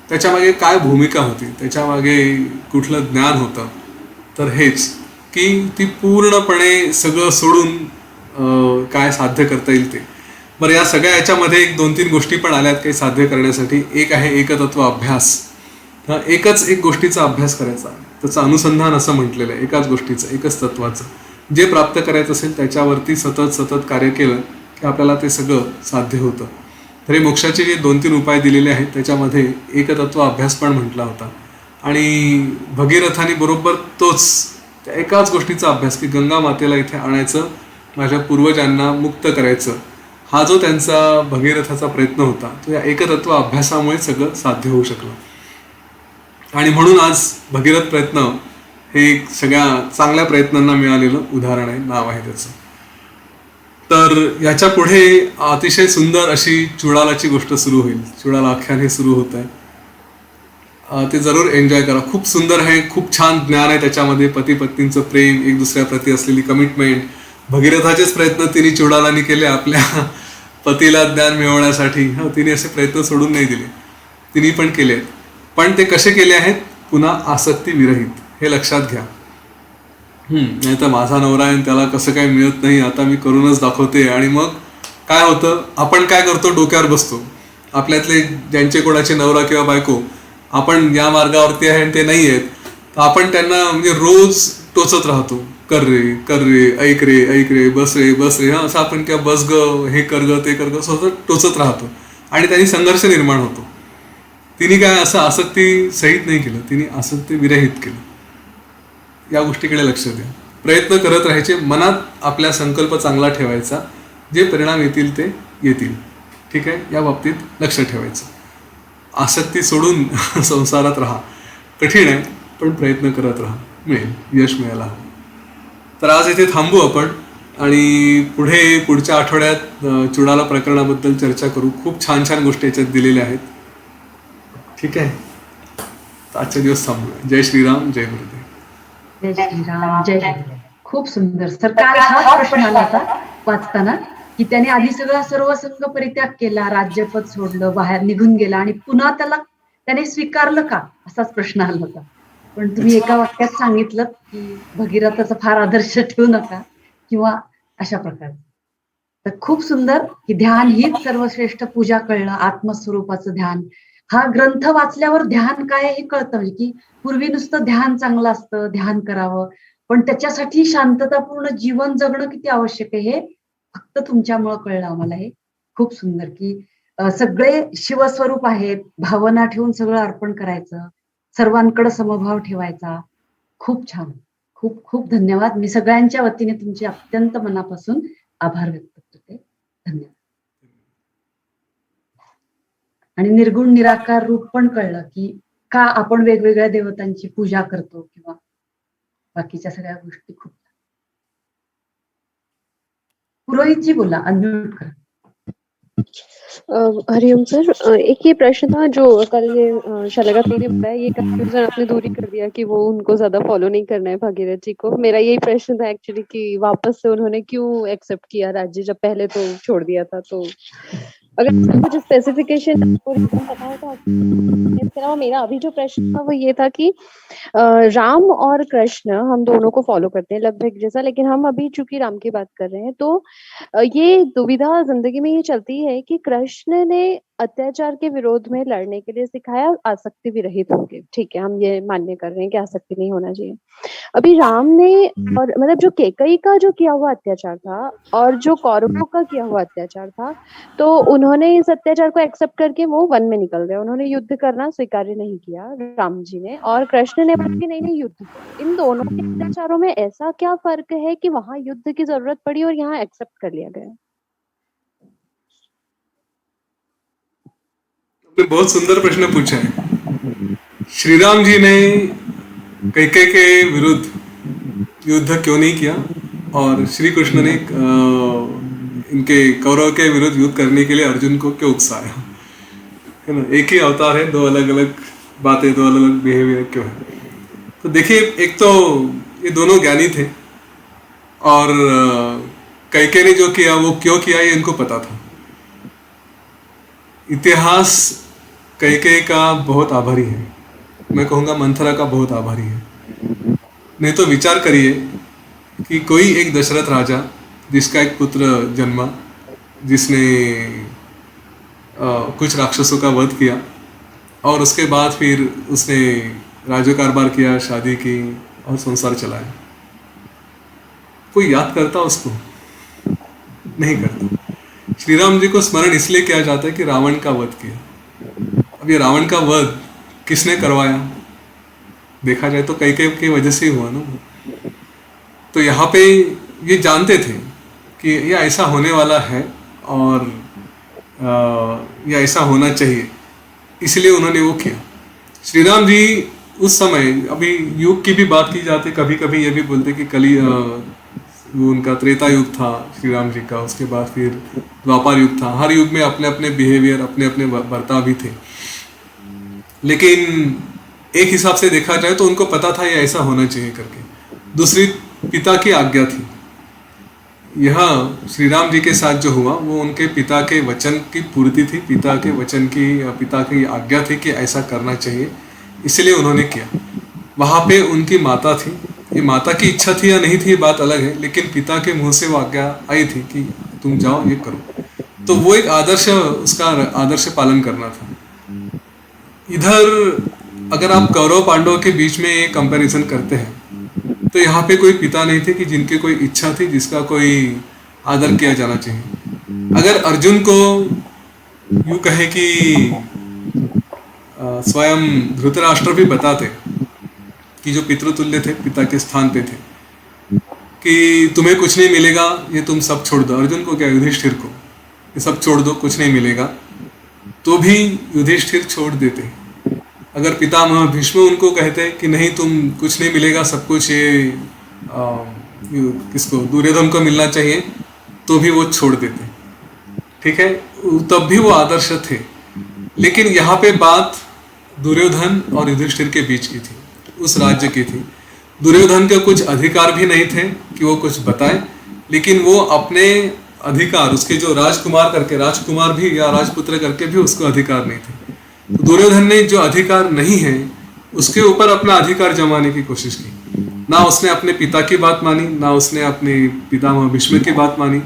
Speaker 1: त्याच्यामागे काय भूमिका होती, त्याच्यामागे कुठलं ज्ञान होतं, तर हेच की ती पूर्णपणे सगळं सोडून काय साध्य करता येईल ते. बरं, या सगळ्या याच्यामध्ये 1-2-3 गोष्टी पण आल्यात काही साध्य करण्यासाठी. एक आहे एकतत्व अभ्यास. एकच एक गोष्टीचा अभ्यास करायचा, त्याचं अनुसंधान असं म्हटलेलं आहे. एकाच गोष्टीचं, एकच तत्वाचं जे प्राप्त करायचं असेल त्याच्यावरती सतत सतत कार्य केलं की आपल्याला ते सगळं साध्य होतं. तरी मोक्षाचे जे 2-3 उपाय दिलेले आहेत त्याच्यामध्ये एकतत्व अभ्यास पण म्हटला होता. आणि भगीरथाने बरोबर तोच त्या एकाच गोष्टीचा अभ्यास की गंगा मातेला इथे आणायचं, माझ्या पूर्वजांना मुक्त करायचं, हा जो त्यांचा भगीरथाचा प्रयत्न होता तो या एकतत्व अभ्यासामुळे सगळं साध्य होऊ शकलं. आणि म्हणून आज भगीरथ प्रयत्न हे सगळ्या चांगल्या प्रयत्नांना मिळालेलं उदाहरण आहे, नाव आहे त्याचं. तर याच्या पुढे अतिशय सुंदर अशी चुडालाची गोष्ट सुरू होईल. चुडाल आख्यान हे सुरू होत आहे, ते जरूर एन्जॉय करा. खूप सुंदर आहे, खूप छान ज्ञान आहे त्याच्यामध्ये. पती पत्नींचं प्रेम, एक दुसऱ्याप्रती असलेली कमिटमेंट. भगीरथाचेच प्रयत्न तिने चुडालाने केले आपल्या पतीला ज्ञान मिळवण्यासाठी. तिने असे प्रयत्न सोडून नाही दिले, तिने पण केले. पण ते कसे केले आहेत, पुन्हा आसक्ती विरहित, हे लक्षात घ्या. नाही तर माझा नवरा आहे त्याला कसं काय मिळत नाही, आता मी करूनच दाखवते. आणि मग काय होतं, आपण काय करतो, डोक्यावर बसतो. आपल्यातले ज्यांचे कोणाचे नवरा किंवा बायको आपण या मार्गावरती आहे आणि ते नाही आहेत, तर आपण त्यांना म्हणजे रोज टोचत राहतो, कर रे कर रे, ऐक रे ऐक रे, बस रे बस रे, असं आपण किंवा बस ग, हे कर ग ते कर ग, स्वतः टोचत राहतो आणि त्यांनी संघर्ष निर्माण होतो. तिने काय असं आसक्ती सहित नाही केलं, तिने आसक्ती विरहित केलं. या गोष्टीकडे लक्ष द्या. प्रयत्न करत राहायचे, मनात आपल्या संकल्प चांगला ठेवायचा, जे परिणाम येतील ते येतील. ठीक आहे, या बाबतीत लक्ष ठेवायचं. आसक्ती सोडून संसारात राहा. कठीण आहे पण प्रयत्न करत राहा, मिळेल, यश मिळायला हवं. तर आज इथे थांबू आपण आणि पुढच्या आठवड्यात चुडाला प्रकरणाबद्दल चर्चा करू. खूप छान छान गोष्टी याच्यात दिलेल्या आहेत. ठीक आहे, तर आजच्या दिवस थांबूया. जय श्रीराम, जय गुरुदेव.
Speaker 2: जय श्रीराम, जय गुरुदेव. खूप सुंदर सर. काल हाच प्रश्न आला होता वाचताना की त्याने आधी सर्व संघ परित्याग केला, राज्यपद सोडलं, बाहेर निघून गेला आणि पुन्हा त्याने स्वीकारलं का, असाच प्रश्न आला होता. पण तुम्ही एका वाक्यात सांगितलं की भगीरथाचा फार आदर्श ठेवू नका किंवा अशा प्रकारे. तर खूप सुंदर की ध्यान हीच सर्वश्रेष्ठ पूजा कळलं, आत्मस्वरूपाचं ध्यान. हा ग्रंथ वाचल्यावर ध्यान काय हे कळतं, म्हणजे की पूर्वी नुसतं ध्यान चांगलं असतं, ध्यान करावं, पण त्याच्यासाठी शांततापूर्ण जीवन जगणं किती आवश्यक आहे हे फक्त तुमच्यामुळं कळलं आम्हाला. हे खूप सुंदर की सगळे शिवस्वरूप आहेत, भावना ठेवून सगळं अर्पण करायचं, सर्वांकडे समभाव ठेवायचा. खूप छान, खूप खूप धन्यवाद. मी सगळ्यांच्या वतीने तुमचे अत्यंत मनापासून आभार व्यक्त करते. धन्यवाद. आणि निर्गुण निराकार रूप पण कळलं की का आपण वेगवेगळ्या देवतांची पूजा करतो किंवा बाकीच्या सगळ्या गोष्टी खूप. पुरोहितजी बोला, अनम्यूट करा.
Speaker 3: हरिओम सर, एक ये प्रश्न था जो कल ये शलागत ने बताया, ये कंफ्यूजन आपने दूरी कर दिया कि वो उनको ज्यादा फॉलो नहीं करना है भागीरथ जी को. मेरा यही प्रश्न था एक्चुअली कि वापस से उन्होंने क्यों एक्सेप्ट किया राज्य, जब पहले तो छोड़ दिया था. तो अगर कुछ स्पेसिफिकेशन पता हो तो इसके अलावा मेरा अभी जो प्रश्न था वो ये था कि राम और कृष्ण हम दोनों को फॉलो करते हैं लगभग जैसा, लेकिन हम अभी चूंकि राम की बात कर रहे हैं तो ये दुविधा जिंदगी में ये चलती है कि कृष्ण ने अत्याचार के विरोध में लड़ने के लिए सिखाया, आसक्ति भी रहित होके. ठीक है, हम ये मान्य कर रहे हैं कि आसक्ति नहीं होना चाहिए. अभी राम ने और मतलब जो केकई का जो किया हुआ अत्याचार था और जो कौरवों का किया हुआ अत्याचार था, तो उन्होंने इस अत्याचार को एक्सेप्ट करके वो वन में निकल गए. उन्होंने युद्ध करना स्वीकार्य नहीं किया राम जी ने, और कृष्ण ने बोला कि नहीं नहीं युद्ध करो. इन दोनों के अत्याचारों में ऐसा क्या फर्क है कि वहां युद्ध की जरूरत पड़ी और यहाँ एक्सेप्ट कर लिया गया?
Speaker 1: आपने बहुत सुंदर प्रश्न पूछा है. श्री राम जी ने कैकेयी के विरुद्ध युद्ध क्यों नहीं किया और श्री कृष्ण ने इनके कौरव के विरुद्ध युद्ध करने के लिए अर्जुन को क्यों उकसाया, है ना. एक ही अवतार है, दो अलग अलग बातें, दो अलग अलग बिहेवियर क्यों है. तो देखिए, एक तो ये दोनों ज्ञानी थे और कैकेयी ने जो किया वो क्यों किया ये इनको पता था. इतिहास कैकेयी का बहुत आभारी है, मैं कहूँगा मंथरा का बहुत आभारी है. नहीं तो विचार करिए कि कोई एक दशरथ राजा जिसका एक पुत्र जन्मा, जिसने कुछ राक्षसों का वध किया और उसके बाद फिर उसने राज्य कारभार किया, शादी की और संसार चलाया. कोई याद करता उसको? नहीं करता. श्री राम जी को स्मरण इसलिए किया जाता है कि रावण का वध किया. अब ये रावण का वध किसने करवाया? देखा जाए तो कैकेयी की वजह से ही हुआ ना. तो यहाँ पे ये जानते थे कि ये ऐसा होने वाला है और ये ऐसा होना चाहिए, इसलिए उन्होंने वो किया. श्री राम जी उस समय, अभी युग की भी बात की जाती, कभी कभी ये भी बोलते कि वो उनका त्रेता युग था श्री राम जी का, उसके बाद फिर द्वापर युग था. हर युग में अपने अपने बिहेवियर, अपने अपने बर्ताव भी थे. लेकिन एक हिसाब से देखा जाए तो उनको पता था ये ऐसा होना चाहिए करके. दूसरी, पिता की आज्ञा थी. यह श्री राम जी के साथ जो हुआ वो उनके पिता के वचन की पूर्ति थी, पिता के वचन की, पिता की आज्ञा थी कि ऐसा करना चाहिए, इसलिए उन्होंने किया. वहाँ पे उनकी माता थी. ये माता की इच्छा थी या नहीं थी ये बात अलग है, लेकिन पिता के मुंह से वो आज्ञा आई थी कि तुम जाओ ये करो. तो वो एक आदर्श, उसका आदर्श पालन करना था. इधर अगर आप कौरव पांडव के बीच में ये कंपैरिजन करते हैं तो यहाँ पे कोई पिता नहीं थे कि जिनकी कोई इच्छा थी, जिसका कोई आदर किया जाना चाहिए. अगर अर्जुन को यूं कहे कि स्वयं धृतराष्ट्र भी बताते कि जो पितृतुल्य थे, पिता के स्थान पे थे, कि तुम्हें कुछ नहीं मिलेगा, ये तुम सब छोड़ दो. अर्जुन को क्या, युधिष्ठिर को, ये सब छोड़ दो, कुछ नहीं मिलेगा, तो भी युधिष्ठिर छोड़ देते. अगर पितामह भीष्म उनको कहते कि नहीं तुम कुछ नहीं मिलेगा, सब कुछ ये किसको, दुर्योधन को मिलना चाहिए, तो भी वो छोड़ देते. ठीक है, तब भी वो आदर्श थे. लेकिन यहाँ पे बात दुर्योधन और युधिष्ठिर के बीच की थी, उस राज्य की थी. दुर्योधन के कुछ अधिकार भी नहीं थे कि वो कुछ बताए, लेकिन वो अपने अधिकार, उसके जो राजकुमार करके, राजकुमार भी या राजपुत्र करके भी उसको अधिकार नहीं थे. तो दुर्योधन ने जो अधिकार नहीं है उसके ऊपर अपना अधिकार जमाने की कोशिश की. ना उसने अपने पिता की बात मानी, ना उसने अपने पितामह भीष्म की बात मानी,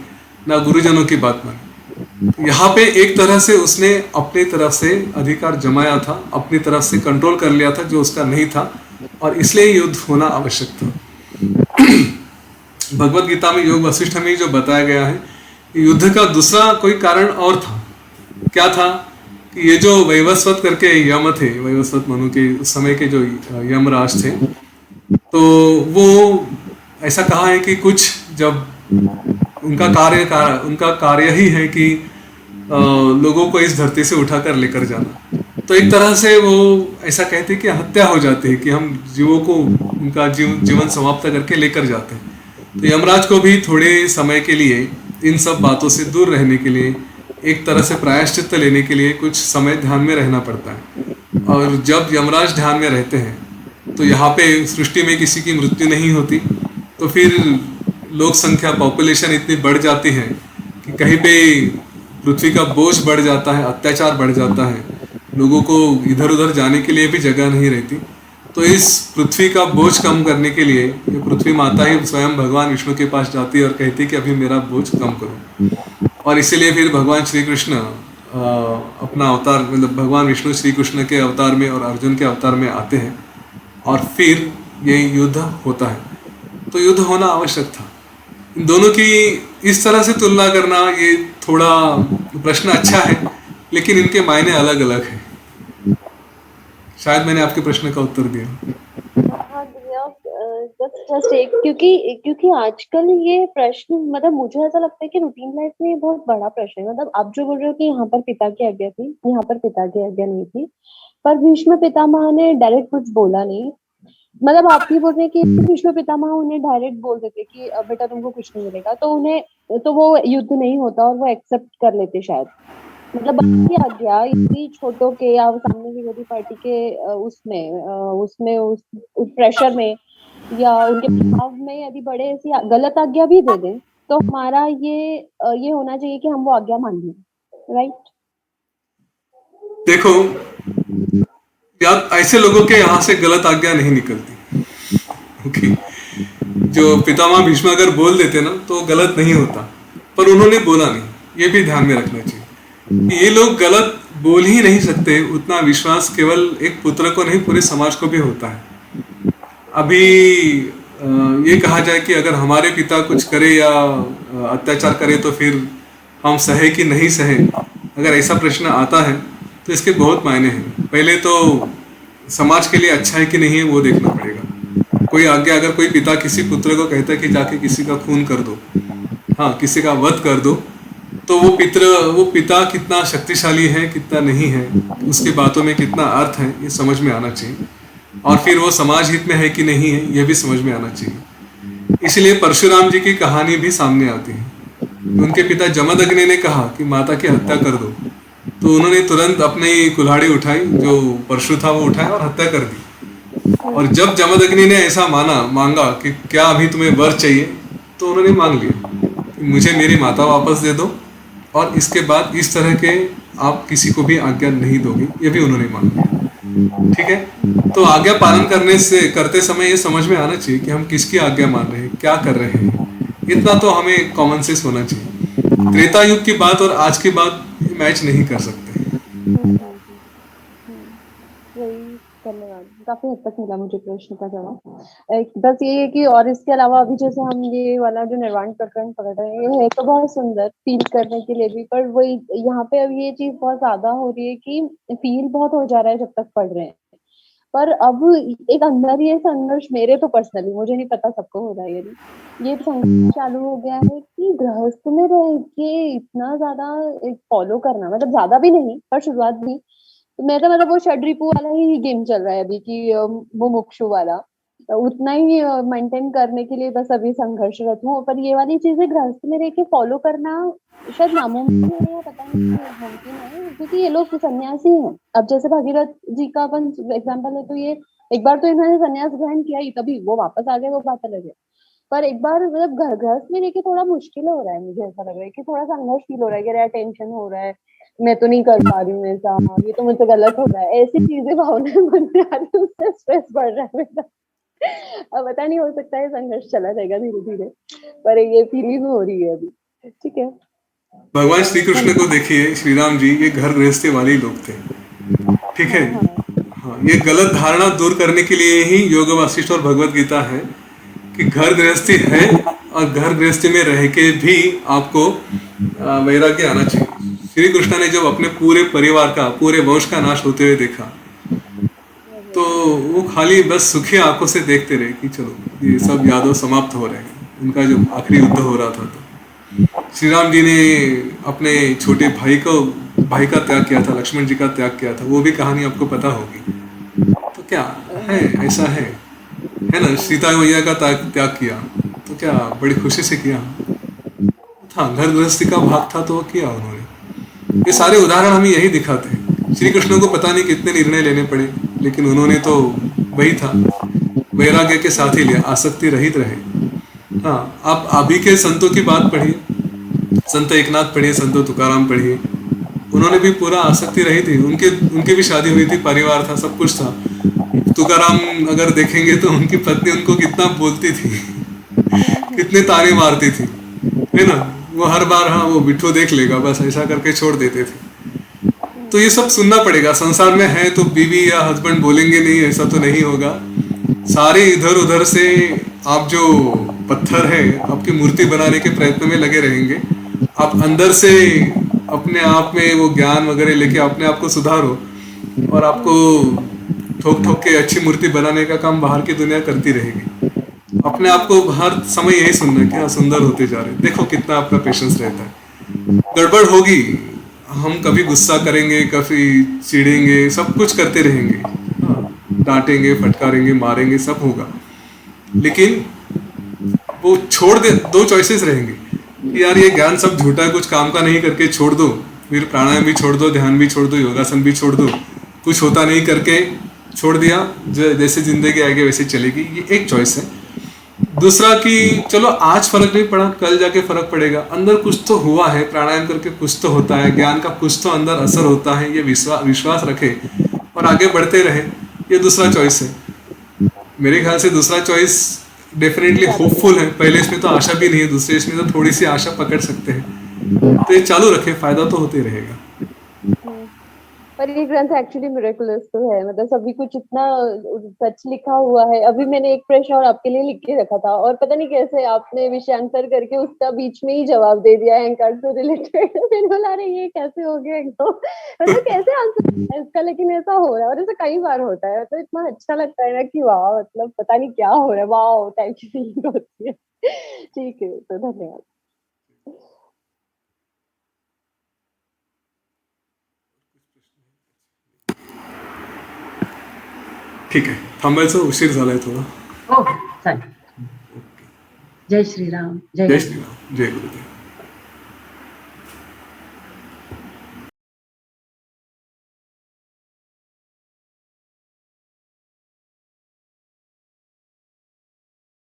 Speaker 1: ना गुरुजनों की बात मानी. यहाँ पे एक तरह से उसने अपनी तरफ से अधिकार जमाया था, अपनी तरफ से कंट्रोल कर लिया था जो उसका नहीं था, और इसलिए युद्ध होना आवश्यक था. भगवत गीता में, योग वशिष्ठ में जो बताया गया है, युद्ध का दूसरा कोई कारण और था. क्या था कि ये जो वैवस्वत करके यम थे, वैवस्वत मनु के उस समय के जो यमराज थे, तो वो ऐसा कहा है कि कुछ जब उनका कार्य ही है कि लोगों को इस धरती से उठाकर लेकर जाना, तो एक तरह से वो ऐसा कहते हैं कि हत्या हो जाती है, कि हम जीवों को उनका जीवन समाप्त करके लेकर जाते हैं। तो यमराज को भी थोड़े समय के लिए इन सब बातों से दूर रहने के लिए, एक तरह से प्रायश्चित्त लेने के लिए कुछ समय ध्यान में रहना पड़ता है। और जब यमराज ध्यान में रहते हैं तो यहाँ पे सृष्टि में किसी की मृत्यु नहीं होती, तो फिर लोक संख्या, पॉपुलेशन इतनी बढ़ जाती है कि कहीं पे पृथ्वी का बोझ बढ़ जाता है, अत्याचार बढ़ जाता है, लोगों को इधर उधर जाने के लिए भी जगह नहीं रहती। तो इस पृथ्वी का बोझ कम करने के लिए ये पृथ्वी माता ही स्वयं भगवान विष्णु के पास जाती है और कहती है कि अभी मेरा बोझ कम करो। और इसीलिए फिर भगवान श्री कृष्ण अपना अवतार, मतलब भगवान विष्णु श्री कृष्ण के अवतार में और अर्जुन के अवतार में आते हैं और फिर ये युद्ध होता है। तो युद्ध होना आवश्यक था। इन दोनों की इस तरह से तुलना करना ये थोड़ा प्रश्न अच्छा है, लेकिन इनके मायने अलग अलग हैं। शायद मैंने आपके प्रश्न का उत्तर दिया।
Speaker 3: हाँ दिव्या, जस्ट एक, क्योंकि क्योंकि आजकल ये प्रश्न, मतलब मुझे ऐसा लगता है कि रूटीन लाइफ में ये बहुत बड़ा प्रश्न है। मतलब आप जो बोल रहे हो कि यहाँ पर पिता की आज्ञा थी, यहाँ पर पिता की आज्ञा नहीं थी, पर भीष्म पितामह ने डायरेक्ट कुछ बोला नहीं। मतलब आप ये बोल रहे हैं कि भीष्म पितामह उन्हें डायरेक्ट बोल देते कि अब बेटा तुमको कुछ नहीं मिलेगा, तो उन्हें, तो वो युद्ध नहीं होता और वो एक्सेप्ट कर लेते शायद। मतलब बाकी आज्ञा इतनी छोटों के या सामने विरोधी पार्टी के उसमें उस प्रेशर में या उनके प्रभाव में यदि बड़े ऐसी गलत आज्ञा भी दे दें, तो हमारा ये होना चाहिए कि हम वो आज्ञा मान लें, राइट?
Speaker 1: देखो, या ऐसे लोगों के यहाँ से गलत आज्ञा नहीं निकलती। ओके, जो पितामह भीष्म अगर बोल देते ना तो गलत नहीं होता, पर उन्होंने बोला नहीं, ये भी ध्यान में रखना चाहिए। ये लोग गलत बोल ही नहीं सकते, उतना विश्वास केवल एक पुत्र को नहीं पूरे समाज को भी होता है। अभी ये कहा जाए कि अगर हमारे पिता कुछ करे या अत्याचार करे तो फिर हम सहे कि नहीं सहे, अगर ऐसा प्रश्न आता है तो इसके बहुत मायने हैं। पहले तो समाज के लिए अच्छा है कि नहीं है वो देखना पड़ेगा। कोई आज्ञा, अगर कोई पिता किसी पुत्र को कहता है कि जाके किसी का खून कर दो, हाँ किसी का वध कर दो, तो वो पिता कितना शक्तिशाली है कितना नहीं है, उसकी बातों में कितना अर्थ है, ये समझ में आना चाहिए। और फिर वो समाज हित में है कि नहीं है, ये भी समझ में आना चाहिए। इसलिए परशुराम जी की कहानी भी सामने आती है। उनके पिता जमदग्नि ने कहा कि माता की हत्या कर दो, तो उन्होंने तुरंत अपनी कुल्हाड़ी उठाई, जो परशु था वो उठाया और हत्या कर दी। और जब जमदग्नि ने ऐसा मांगा कि क्या अभी तुम्हें वर चाहिए, तो उन्होंने मांग लिया, मुझे मेरी माता वापस दे दो और इसके बाद इस तरह के आप किसी को भी आज्ञा नहीं दोगे, ये भी उन्होंने मांग लिया। ठीक है, तो आज्ञा पालन करते समय ये समझ में आना चाहिए कि हम किसकी आज्ञा मान रहे हैं, क्या कर रहे हैं। इतना तो हमें कॉमन सेंस होना चाहिए। त्रेता युग की बात और आज की बात मैच नहीं कर सकते।
Speaker 3: धन्यवाद, काफी हद तक मिला मुझे प्रश्न का जवाब। बस ये है कि, और इसके अलावा अभी जैसे हम ये वाला जो निर्वाण प्रकरण पढ़ रहे हैं, ये है तो बहुत सुंदर फील करने के लिए भी, पर वही यहाँ पे अब ये चीज बहुत ज्यादा हो रही है कि फील बहुत हो जा रहा है जब तक पढ़ रहे हैं। पर अब एक अंदर ये संघर्ष, मेरे तो पर्सनली, मुझे नहीं पता सबको हो रहा है ये संघर्ष चालू हो गया है कि गृहस्थ में रह के इतना ज्यादा फॉलो करना, मतलब ज्यादा भी नहीं पर शुरुआत भी, तो मैं तो मतलब वो षड्रिपु वाला ही गेम चल रहा है अभी कि मुमुक्षु वाला, तो उतना ही मेंटेन करने के लिए बस अभी संघर्षरत हूँ। पर ये वाली चीजें गृहस्थ में रह के फॉलो करना शायद नामुमकिन है, या पता नहीं मुमकिन है, क्योंकि ये लोग सन्यासी हैं। अब जैसे भागीरथ जी का अपन एग्जाम्पल है, तो ये एक बार तो इन्होंने सन्यास ग्रहण किया ही, तभी वो वापस आ गए, वो बात अलग है। पर एक बार मतलब गृहस्थ में लेके थोड़ा मुश्किल हो रहा है, मुझे ऐसा लग रहा है कि थोड़ा संघर्ष फील हो रहा है कि टेंशन हो रहा है, मैं तो नहीं कर पा रही हूँ ऐसा, ये तो मुझसे गलत हो रहा है, ऐसी चीजें भावनाएं मन में आ रही है, उससे स्ट्रेस बढ़ रहा है मेरा। अब पता नहीं, हो सकता है संघर्ष चला जाएगा धीरे धीरे, पर ये फीलिंग हो रही है अभी। ठीक है,
Speaker 1: भगवान श्री कृष्ण को देखिए, श्री राम जी ये घर गृहस्थी वाले ही लोग थे। ठीक है, हाँ, ये गलत धारणा दूर करने के लिए ही योग वासिष्ठ और भगवत गीता है कि घर गृहस्थी है और घर गृहस्थी में रह के भी आपको वैराग्य आना चाहिए। श्री कृष्ण ने जब अपने पूरे परिवार का, पूरे वंश का नाश होते हुए देखा, तो वो खाली बस सुखी आंखों से देखते रहे कि चलो ये सब यादव समाप्त हो रहे हैं। उनका जो आखिरी युद्ध हो रहा था, तो श्री राम जी ने अपने छोटे भाई को भाई का त्याग किया था, लक्ष्मण जी का त्याग किया था, वो भी कहानी आपको पता होगी। तो क्या है, ऐसा है ना, सीता मैया का त्याग किया तो क्या बड़ी खुशी से किया था, घर गृहस्थी का भाग था तो वो किया उन्होंने। ये सारे उदाहरण हमें यही दिखाते हैं। श्री कृष्ण को पता नहीं कितने निर्णय लेने पड़े, लेकिन उन्होंने तो वही था, वैराग्य के साथ ही लिया, आसक्ति रहित रहे। हाँ, आप अभी के संतों की बात पढ़िए, संत एकनाथ पढ़िए, संत तुकाराम पढ़िए, उन्होंने भी पूरा आसक्ति रही थी। उनके उनकी भी शादी हुई थी, परिवार था, सब कुछ था। तुकाराम अगर देखेंगे तो उनकी पत्नी उनको कितना बोलती थी, कितने ताने मारती थी, है ना। वो हर बार हाँ वो बिट्ठू देख लेगा बस ऐसा करके छोड़ देते थे। तो ये सब सुनना पड़ेगा। संसार में है तो बीवी या हस्बैंड बोलेंगे नहीं, ऐसा तो नहीं होगा। सारे इधर उधर से आप जो पत्थर है आपकी मूर्ति बनाने के प्रयत्न में लगे रहेंगे। आप अंदर से अपने आप में वो ज्ञान वगैरह लेके अपने आप को सुधारो, और आपको ठोक ठोक के अच्छी मूर्ति बनाने का काम बाहर की दुनिया करती रहेगी। अपने आप को हर समय यही सुनना क्या सुंदर होते जा रहे, देखो कितना आपका पेशेंस रहता है। गड़बड़ होगी, हम कभी गुस्सा करेंगे, कभी चिढ़ेंगे, सब कुछ करते रहेंगे, हाँ, डांटेंगे, फटकारेंगे, मारेंगे, सब होगा। लेकिन वो छोड़ दे, दो चॉइसेस रहेंगे कि यार ये ज्ञान सब झूठा है, कुछ काम का नहीं करके छोड़ दो, फिर प्राणायाम भी छोड़ दो, ध्यान भी छोड़ दो, योगासन भी छोड़ दो, कुछ होता नहीं करके छोड़ दिया, जैसे जिंदगी आएगी वैसे चलेगी, ये एक चॉइस है। दूसरा कि चलो आज फर्क नहीं पड़ा, कल जाके फर्क पड़ेगा, अंदर कुछ तो हुआ है, प्राणायाम करके कुछ तो होता है, ज्ञान का कुछ तो अंदर असर होता है, ये विश्वास रखे और आगे बढ़ते रहे, ये दूसरा चॉइस है। मेरे ख्याल से दूसरा चॉइस डेफिनेटली होपफुल है। पहले इसमें तो आशा भी नहीं है, दूसरे इसमें तो थोड़ी सी आशा पकड़ सकते हैं, तो ये चालू रखे, फायदा तो होते रहेगा।
Speaker 3: पर ये ग्रंथ एक्चुअली मिरेकुलस तो है, मतलब सभी कुछ इतना सच लिखा हुआ है। अभी मैंने एक प्रश्न और आपके लिए लिख के रखा था, और पता नहीं कैसे आपने विषयांतर करके उसका बीच में ही जवाब दे दिया अहंकार से रिलेटेड। मैंने बोला अरे ये कैसे हो गया एकदम, मतलब कैसे आंसर है इसका, लेकिन ऐसा हो रहा है और ऐसा कई बार होता है, तो इतना अच्छा लगता है ना कि वाह, मतलब पता नहीं क्या हो रहा है, वाह टाइप की फीलिंग होती है। ठीक है, तो धन्यवाद।
Speaker 1: ठीक आहे, थांबायचं, उशीर झालाय थोडा।
Speaker 2: हो, चालेल. जय श्रीराम, जय
Speaker 1: जय
Speaker 2: गुरु.
Speaker 1: श्रीराम, जय गुरुदेव.